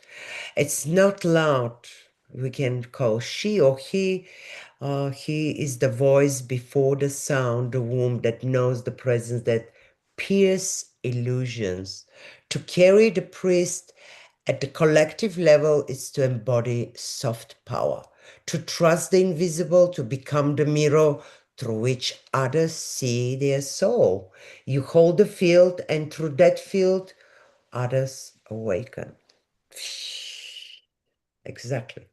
It's not loud. We can call she or he. He is the voice before the sound, the womb that knows the presence, that pierce illusions. To carry the priest at the collective level is to embody soft power, to trust the invisible, to become the mirror through which others see their soul. You hold the field, and through that field, others awaken. Exactly.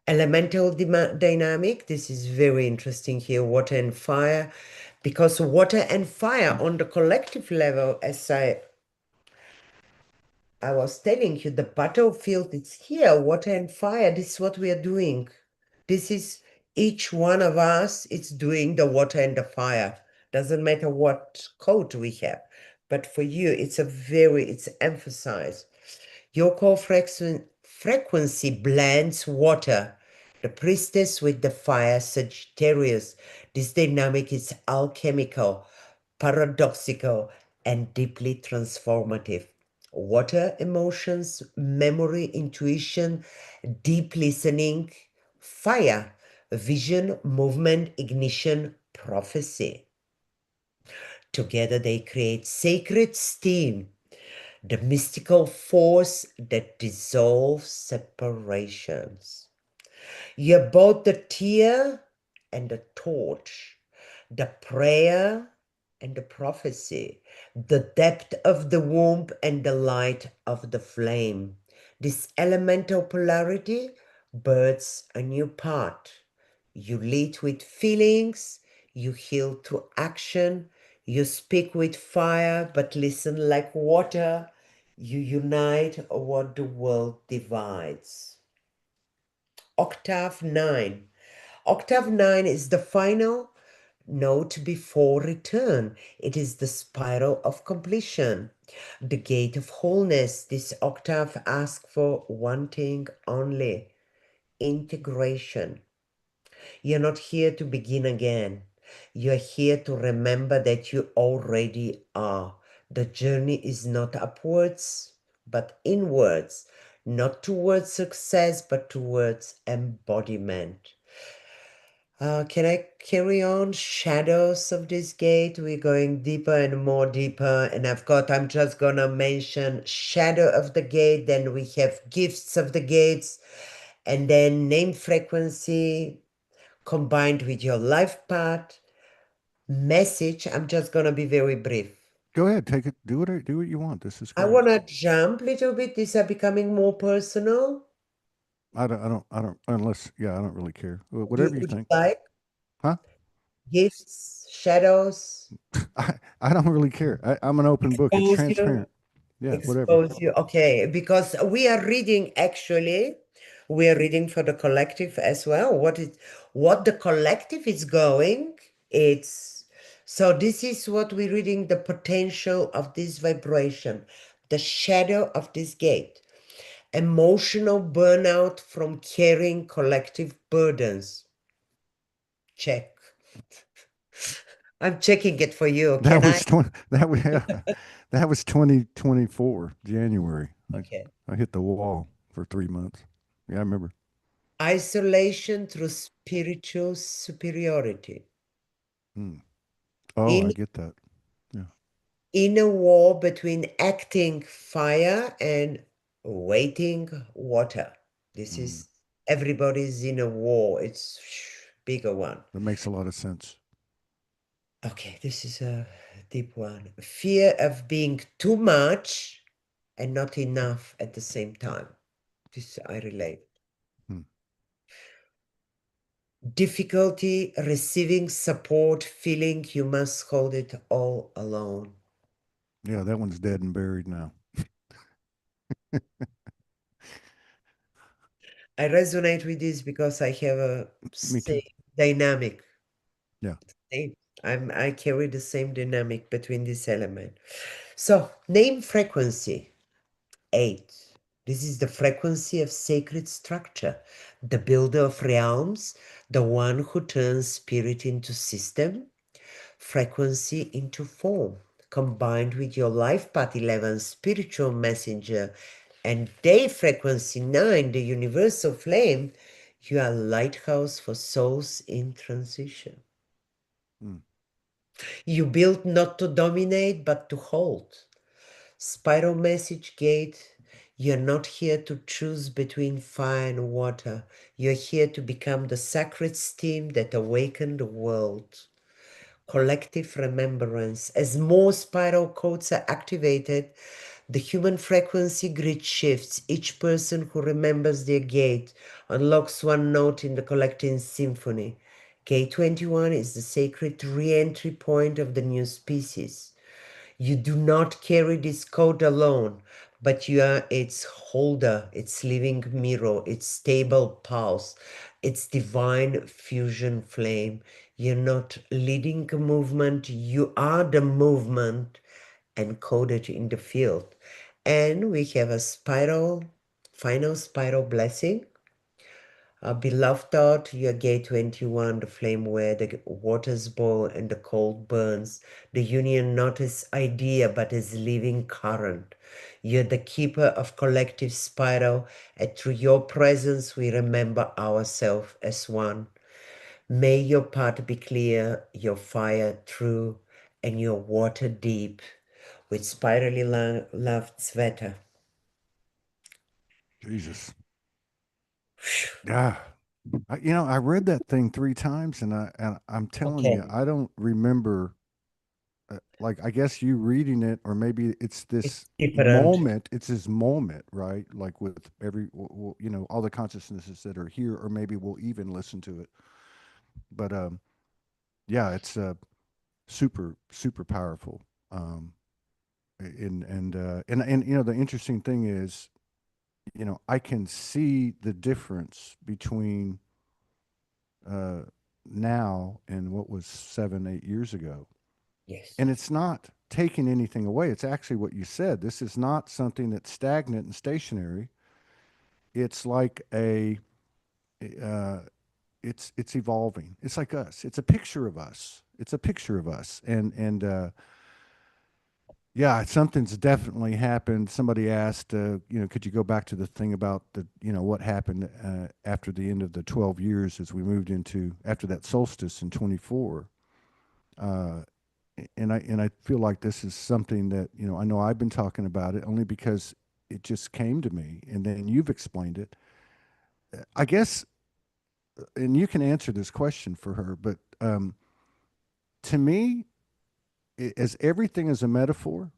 Elemental dynamic, this is very interesting here, water and fire, because water and fire on the collective level, as I was telling you, the battlefield is here, water and fire, this is what we are doing. This is each one of us, it's doing the water and the fire. Doesn't matter what code we have, but for you, it's emphasized. Your core frequency blends water, the priestess with the fire, Sagittarius. This dynamic is alchemical, paradoxical, and deeply transformative. Water, emotions, memory, intuition, deep listening, fire, vision, movement, ignition, prophecy. Together they create sacred steam, the mystical force that dissolves separations. You're both the tear and the torch, the prayer and the prophecy, the depth of the womb and the light of the flame. This elemental polarity births a new path. You lead with feelings, you heal through action, you speak with fire, but listen like water. You unite what the world divides. Octave 9. Octave 9 is the final note before return. It is the spiral of completion, the gate of wholeness. This octave asks for one thing only: integration. You're not here to begin again. You're here to remember that you already are. The journey is not upwards, but inwards, not towards success, but towards embodiment. Can I carry on? Shadows of this gate. We're going deeper and more deeper. And I'm just gonna mention shadow of the gate. Then we have gifts of the gates. And then name frequency combined with your life path. Message. I'm just gonna be very brief. Go ahead, take it. Do what you want. This is I great. wanna jump a little bit. These are becoming more personal. Unless, yeah, I don't really care. Whatever you Would you think. like Huh? gifts, shadows, I don't really care. I'm an open book. It's expose you? transparent. Yeah, whatever. Expose you. Okay, because we are reading actually, we are reading for the collective as well. What the collective is going, it's so this is what we're reading, the potential of this vibration, the shadow of this gate, emotional burnout from carrying collective burdens. Check. I'm checking it for you. That Can I? was 20, that was yeah, that was 2024 January. Okay. I hit the wall for 3 months. Yeah, I remember. Isolation through spiritual superiority. Hmm. Oh, In I get that. Yeah. in a war between acting fire and waiting water. This Hmm. is everybody's in a war. It's bigger one. That makes a lot of sense. Okay, this is a deep one. Fear of being too much and not enough at the same time. This I relate. Hmm. Difficulty receiving support, feeling you must hold it all alone. Yeah, that one's dead and buried now. I resonate with this because I have a Me same too. dynamic. Yeah. Same. I carry the same dynamic between this element. So name frequency 8. This is the frequency of sacred structure, the builder of realms, the one who turns spirit into system, frequency into form. Combined with your life path 11 spiritual messenger And day frequency 9, the universal flame, you are lighthouse for souls in transition. Mm. You built not to dominate, but to hold. Spiral message gate, you're not here to choose between fire and water. You're here to become the sacred steam that awakened the world. Collective remembrance. As more spiral codes are activated, the human frequency grid shifts. Each person who remembers their gate unlocks one note in the collective symphony. Gate 21 is the sacred re-entry point of the new species. You do not carry this code alone, but you are its holder, its living mirror, its stable pulse, its divine fusion flame. You're not leading a movement, you are the movement encoded in the field. And we have a spiral, final spiral blessing. Beloved thought, your gate 21, the flame where the waters boil and the cold burns, the union not as idea but as living current. You're the keeper of collective spiral, and through your presence we remember ourselves as one. May your path be clear, your fire true, and your water deep. With spirally loved Tzveta. Jesus. Yeah. I read that thing 3 times, and I'm telling you, Okay, I don't remember. Like, I guess you reading it, or maybe it's it's this different. moment. It's this moment, right? Like with all the consciousnesses that are here, or maybe we'll even listen to it. But yeah, it's super super powerful. Um, and the interesting thing is, I can see the difference between uh, now and what was 7 8 years ago. Yes, And it's not taking anything away. It's actually what you said. This is not something that's stagnant and stationary. It's like uh, it's evolving. It's like us. It's a picture of us. It's a picture of us. And yeah, something's definitely happened. Somebody asked, could you go back to the thing about what happened after the end of the 12 years as we moved into after that solstice in 24. Uh, and I feel like this is something that I know I've been talking about it only because it just came to me, and then you've explained it. I guess, and you can answer this question for her, but to me, as everything is a metaphor,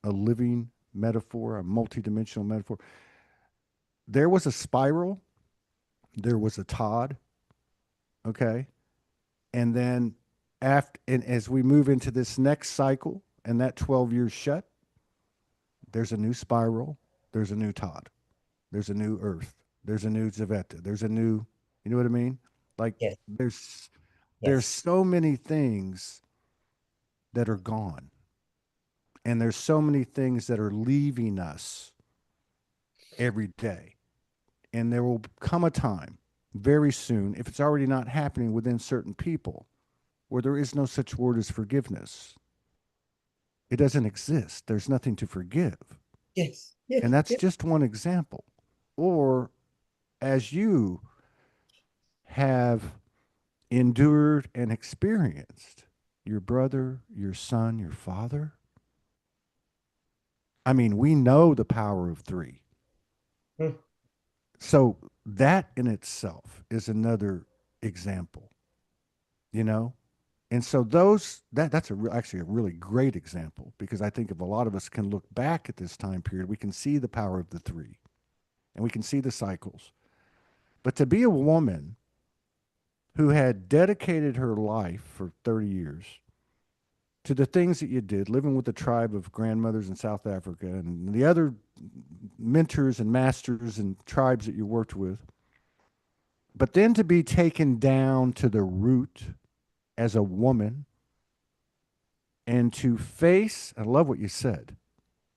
a living metaphor, a multidimensional metaphor. There was a spiral, there was a Todd, okay, and then after, and as we move into this next cycle, and that 12 years shut, there's a new spiral, there's a new Todd. There's a new Earth. There's a new Tzveta. There's a new, you know what I mean? Like yes, there's yes, so many things that are gone, and there's so many things that are leaving us every day. And there will come a time very soon, if it's already not happening within certain people, where there is no such word as forgiveness. It doesn't exist. There's nothing to forgive. yes, yes, And that's yes, just one example. Or as you have endured and experienced your brother, your son, your father. I mean, we know the power of three. mm, So that in itself is another example, you know? And so that's actually a really great example because I think if a lot of us can look back at this time period, we can see the power of the three and we can see the cycles. But to be a woman who had dedicated her life for 30 years to the things that you did, living with a tribe of grandmothers in South Africa and the other mentors and masters and tribes that you worked with, but then to be taken down to the root as a woman and to face, I love what you said,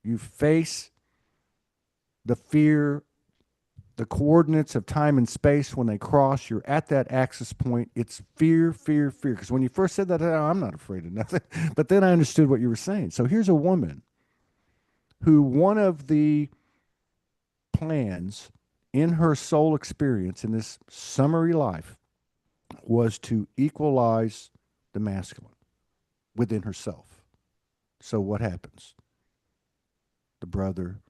you face the fear, the coordinates of time and space when they cross, you're at that axis point. It's fear, fear, fear. Because when you first said that, I'm not afraid of nothing. But then I understood what you were saying. So here's a woman who one of the plans in her soul experience in this summary life was to equalize the masculine within herself. So what happens? The brother,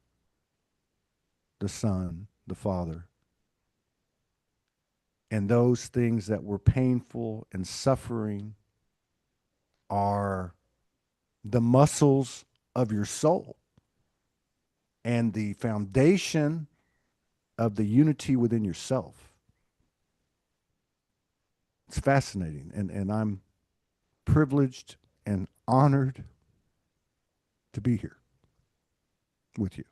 the son, the father, and those things that were painful and suffering are the muscles of your soul and the foundation of the unity within yourself. It's fascinating. And I'm privileged and honored to be here with you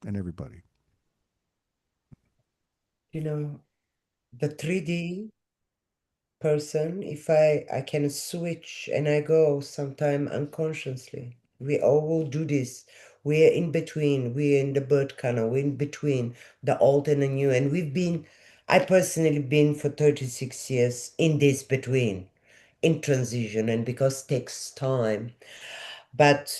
and everybody. You know, the 3D person, if I can switch and I go sometime unconsciously. We all will do this. We're in between. We're in the bird canal. We're in between the old and the new. And I personally been for 36 years in this between, in transition, and because it takes time. But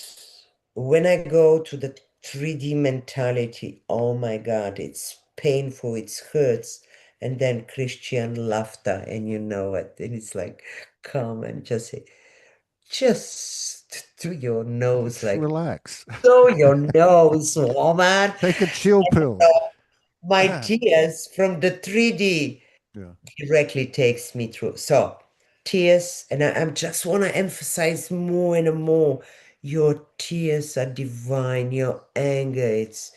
when I go to the 3D mentality, oh my God, it's painful, it hurts. And then Christian laughter, and you know it. And it's like, come and just do your nose, Just like, relax. do your nose, woman. Take a chill pill. So my tears from the 3D Yeah. directly takes me through. So, tears, and I just want to emphasize more and more. Your tears are divine. Your anger, it's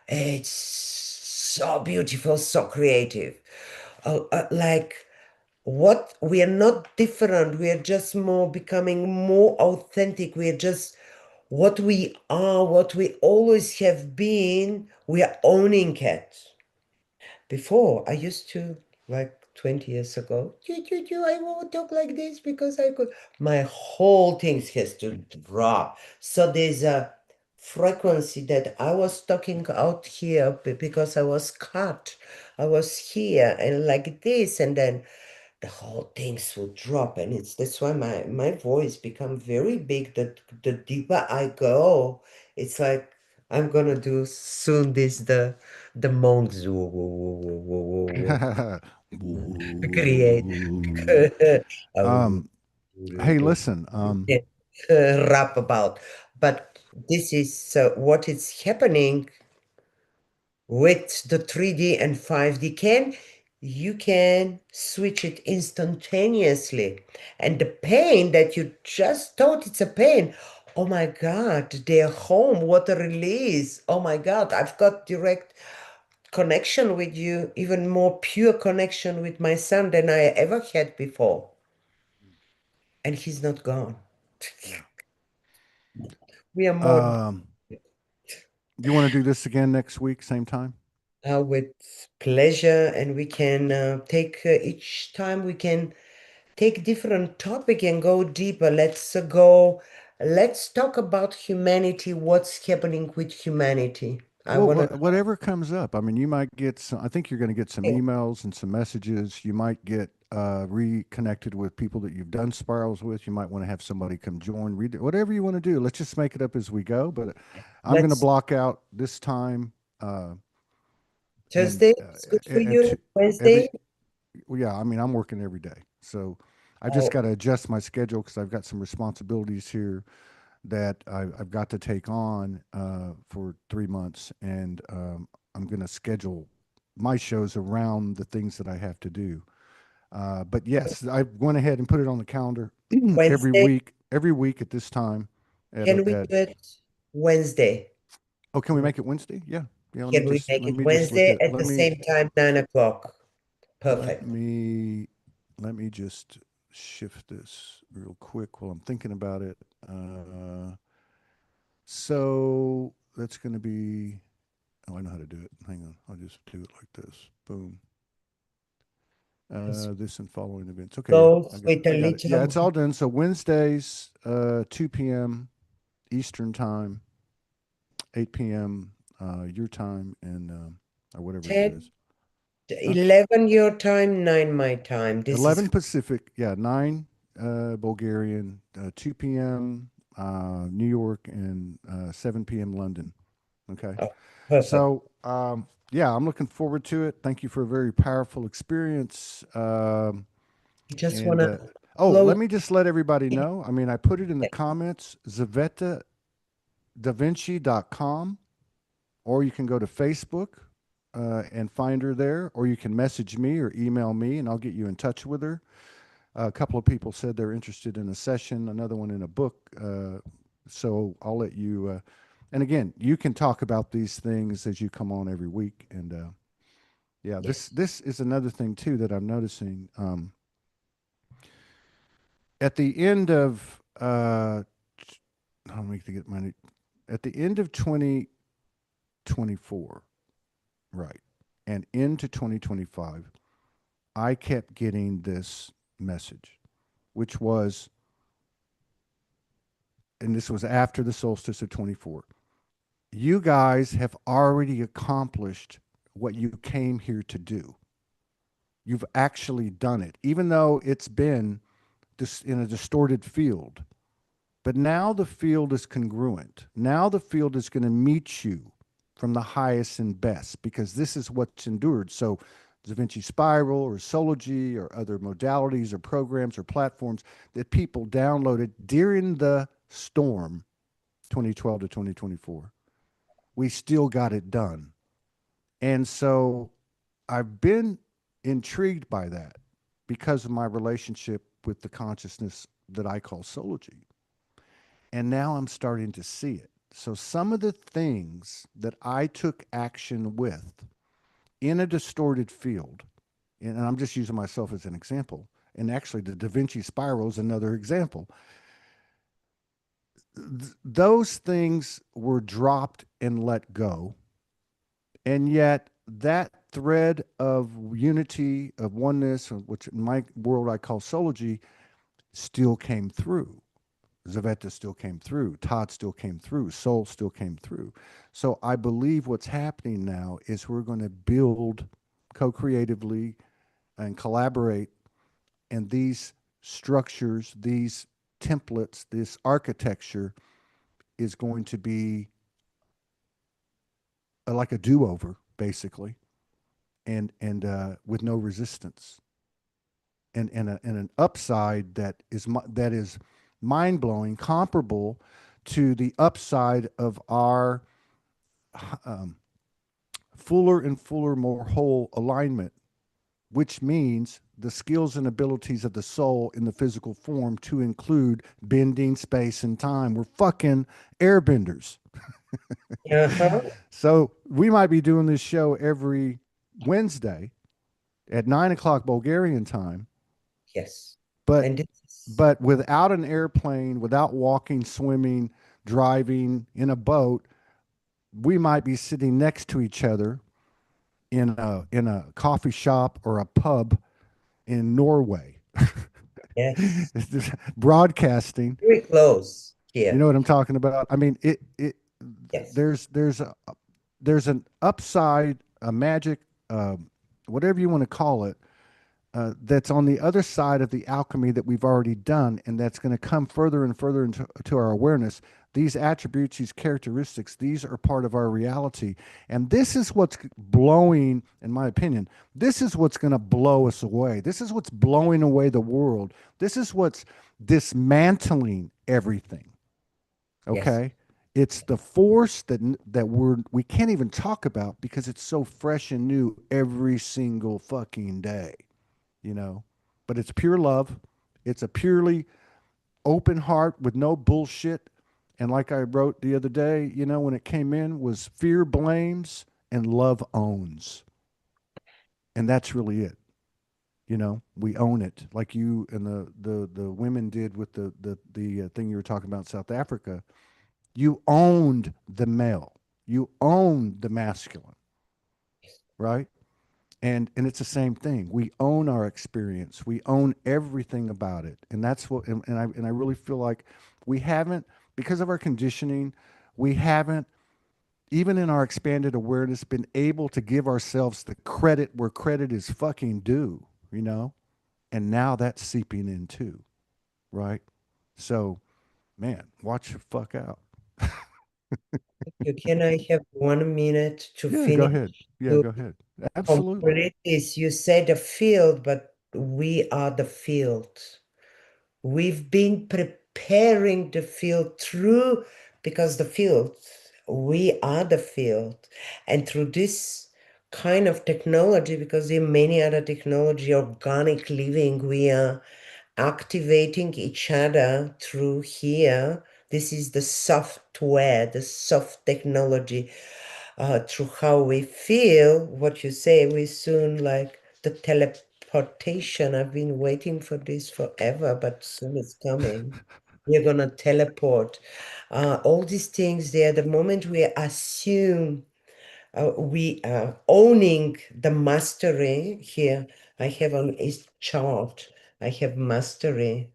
so beautiful, so creative. Like what we are not different. We are just more becoming more authentic. We are just what we are, what we always have been. We are owning it. Before, I used to, like 20 years ago, I won't talk like this because I could. My whole things has to drop. So there's a frequency that I was talking out here because I was cut. I was here and like this, and then the whole things will drop. And that's why my voice become very big. The deeper I go, it's like I'm gonna do soon this the monks create um, hey, listen. rap about. But this is what is happening with the 3D and 5D. You can switch it instantaneously. And the pain that you just thought it's a pain, oh my God, they're home, what a release. Oh my God, I've got direct connection with you, even more pure connection with my son than I ever had before. And he's not gone. Yeah. We are more Um, you want to do this again next week, same time? with pleasure, and we can take each time we can take different topic and go deeper. Let's talk about humanity, what's happening with humanity. I Well, want to whatever comes up. I mean, you might get some, I think you're going to get some know. emails and some messages. You might get reconnected with people that you've done spirals with. You might want to have somebody come join, read it, whatever you want to do. Let's just make it up as we go. But I'm going to Let's block out this time uh, and Thursday, it's good for you. to every, Wednesday. well, yeah, I mean, I'm working every day. So I've just Oh, got to adjust my schedule because I've got some responsibilities here that I've got to take on for 3 months, and I'm going to schedule my shows around the things that I have to do. But yes, I went ahead and put it on the calendar every Wednesday. week. Every week at this time. Can we At do it Wednesday? oh, can we make it Wednesday? Yeah, yeah. Can we make Let it me just look Wednesday at at the same time, 9 o'clock? let Perfect. me let me just shift this real quick while I'm thinking about it. So that's going to be. Oh, I know how to do it. Hang on. I'll just do it like this. Boom. Because This and following events. Okay, yeah, goes with a I got it. Yeah, little it's all done. So Wednesdays, 2 p.m. Eastern time, 8 p.m. Your time, and or whatever it 10, is. Huh? 11 your time, 9 my time. This is 11 Pacific. Yeah, 9 Bulgarian, 2 p.m. New York, and 7 p.m. London. Okay. Oh, perfect. So, yeah, I'm looking forward to it. Thank you for a very powerful experience. You just want And to oh, close. let me just let everybody know. I mean, I put it in the comments, ZvetaDaVinci.com, or you can go to Facebook and find her there, or you can message me or email me, and I'll get you in touch with her. A couple of people said they're interested in a session, another one in a book. So I'll let you. And again, you can talk about these things as you come on every week. And yeah, this Yes. this is another thing too that I'm noticing. At the end of let me get my at the end of 2024, right, and into 2025, I kept getting this message, which was, and this was after the solstice of 24. You guys have already accomplished what you came here to do. You've actually done it, even though it's been in a distorted field. But now the field is congruent. Now the field is going to meet you from the highest and best because this is what's endured. So, Da Vinci Spiral or Soulogy or other modalities or programs or platforms that people downloaded during the storm 2012 to 2024, we still got it done. And so I've been intrigued by that because of my relationship with the consciousness that I call Soulogy. And now I'm starting to see it. So some of the things that I took action with in a distorted field, and I'm just using myself as an example, and actually the Da Vinci spiral is another example. Those things were dropped and let go. And yet that thread of unity, of oneness, which in my world I call Soulogy, still came through. Tzveta still came through. Todd still came through. Soul still came through. So I believe what's happening now is we're going to build co-creatively and collaborate, and these structures, these templates, this architecture is going to be like a do-over, basically, and with no resistance, and an upside that is mind blowing, comparable to the upside of our um, fuller and fuller, more whole alignment, which means the skills and abilities of the soul in the physical form to include bending space and time. We're fucking airbenders. Uh-huh. So we might be doing this show every Wednesday at 9 o'clock Bulgarian time, Yes. but And it's, but without an airplane, without walking, swimming, driving in a boat, we might be sitting next to each other in a coffee shop or a pub in Norway. yes. It's just broadcasting. Very close You here. know what I'm talking about? I mean, it Yes. there's an upside, a magic, whatever you want to call it, that's on the other side of the alchemy that we've already done, and that's going to come further and further into to our awareness. These attributes, these characteristics, these are part of our reality. And this is what's blowing, in my opinion, this is what's going to blow us away. This is what's blowing away the world. This is what's dismantling everything. Yes. Okay? It's the force that we can't even talk about because it's so fresh and new every single fucking day, you know. But it's pure love. It's a purely open heart with no bullshit. And like I wrote the other day, you know, when it came in was fear blames and love owns. And that's really it. You know, we own it like you and the women did with the thing you were talking about in South Africa. You owned the male. You owned the masculine, right? And it's the same thing. We own our experience. We own everything about it. And that's what and I really feel like we haven't, because of our conditioning, we haven't, even in our expanded awareness, been able to give ourselves the credit where credit is fucking due, you know? And now that's seeping in too, right? So, man, watch the fuck out. Can I have 1 minute to Yeah, go finish ahead. Yeah, to go ahead. Absolutely. complete this? You said the field, but we are the field. We've been preparing the field through, because the field, we are the field. And through this kind of technology, because there are many other technology, organic living, we are activating each other through here. This is the software, the soft technology, through how we feel. What you say, we soon like the teleportation. I've been waiting for this forever, but soon it's coming. We're gonna teleport. All these things there, the moment we assume we are owning the mastery here. I have on his chart, I have mastery. Oh,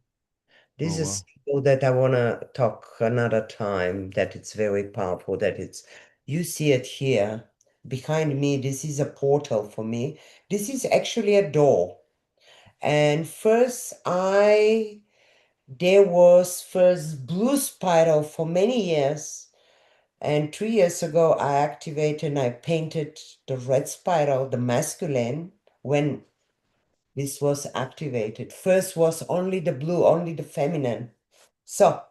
This is wow. skill that I want to talk another time, that it's very powerful, that it's, you see it here behind me. This is a portal for me. This is actually a door. And first there was first blue spiral for many years. And 2 years ago, I activated and I painted the red spiral, the masculine, when this was activated. First was only the blue, only the feminine. So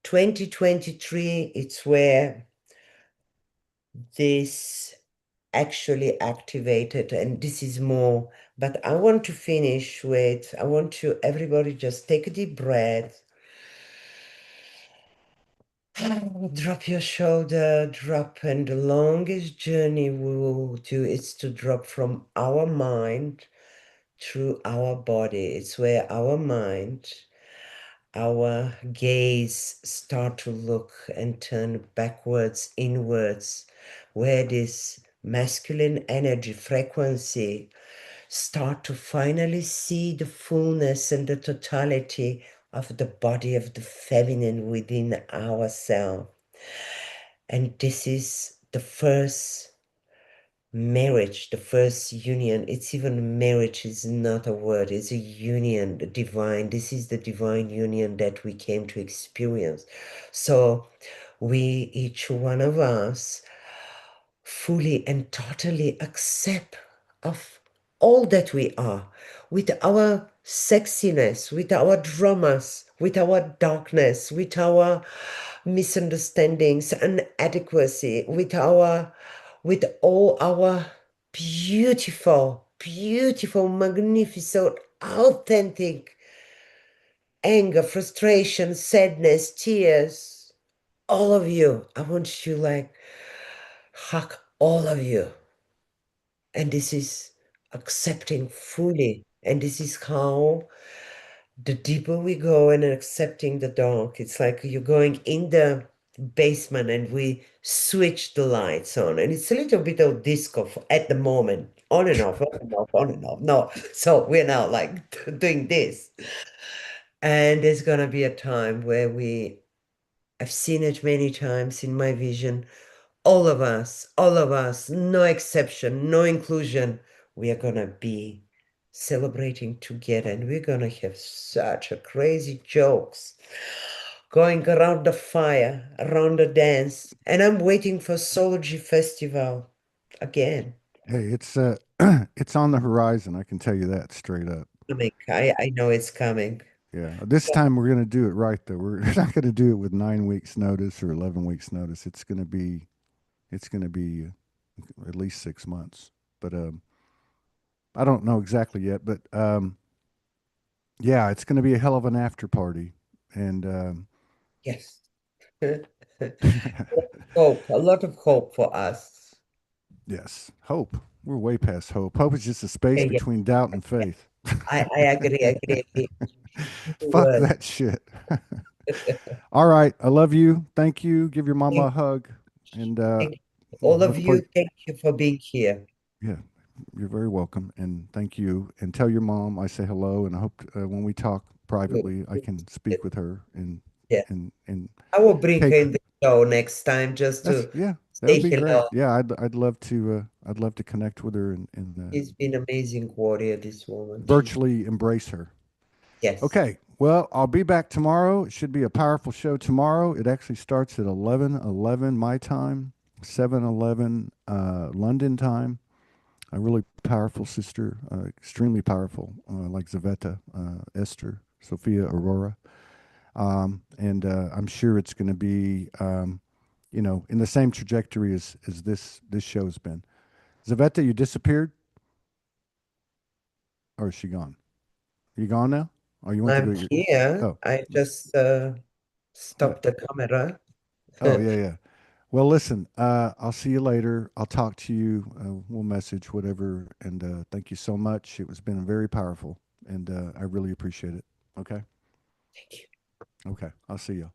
2023, it's where this actually activated, and this is more. But I want to finish with, I want to, everybody just take a deep breath. Drop your shoulder, drop, and the longest journey we will do is to drop from our mind through our body. It's where our mind, our gaze start to look and turn backwards, inwards, where this masculine energy frequency start to finally see the fullness and the totality of the body of the feminine within ourselves. And this is the first marriage, the first union. It's even marriage is not a word, it's a union, the divine. This is the divine union that we came to experience. So we, each one of us, fully and totally accept of all that we are, with our sexiness, with our dramas, with our darkness, with our misunderstandings and inadequacy, with all our beautiful, beautiful, magnificent, authentic anger, frustration, sadness, tears. All of you. I want you like hug all of you. And this is accepting fully. And this is how the deeper we go in accepting the dark, it's like you're going in the basement and we switch the lights on. And it's a little bit of disco at the moment, on and off, on and off, on and off. No, so we're now like doing this. And there's gonna be a time where I've seen it many times in my vision. All of us, no exception, no inclusion, we are gonna be celebrating together and we're gonna have such a crazy jokes going around the fire, around the dance. And I'm waiting for Soulogy Festival again. Hey, it's it's on the horizon. I can tell you that straight up. Coming. I know it's coming. Yeah. This time we're going to do it right though. We're not going to do it with 9 weeks notice or 11 weeks notice. It's going to be at least 6 months. But I don't know exactly yet. But yeah, it's going to be a hell of an after party. And Yes. Hope, a lot of hope for us. yes, hope. We're way past hope. Hope is just a space Yeah, between doubt and faith. I agree, agree. Fuck Word. that shit. All right. I love you. Thank you. Give your mama a hug. And Thank you. All of look for, you, thank you for being here. yeah, you're very welcome. And thank you. And tell your mom I say hello. And I hope when we talk privately, I can speak with her Yeah, and I will bring her take, in the show next time just that's, to yeah, that would say be great. hello. Yeah. I'd love to connect with her and She's been amazing warrior, this woman. She's, virtually embrace her. yes. Okay. Well, I'll be back tomorrow. It should be a powerful show tomorrow. It actually starts at 11:11 my time, 7:11 London time. A really powerful sister, extremely powerful, like Tzveta, Esther, Sophia, Aurora. And I'm sure it's going to be, in the same trajectory as this show's been. Tzveta, you disappeared, or is she gone? Are you gone now? Or you went to go I'm get your? here. Oh, I just yeah. stopped the camera. Oh, yeah, yeah. Well, listen, I'll see you later. I'll talk to you. We'll message whatever. And thank you so much. It was been very powerful, and I really appreciate it. Okay. Thank you. Okay. I'll see you.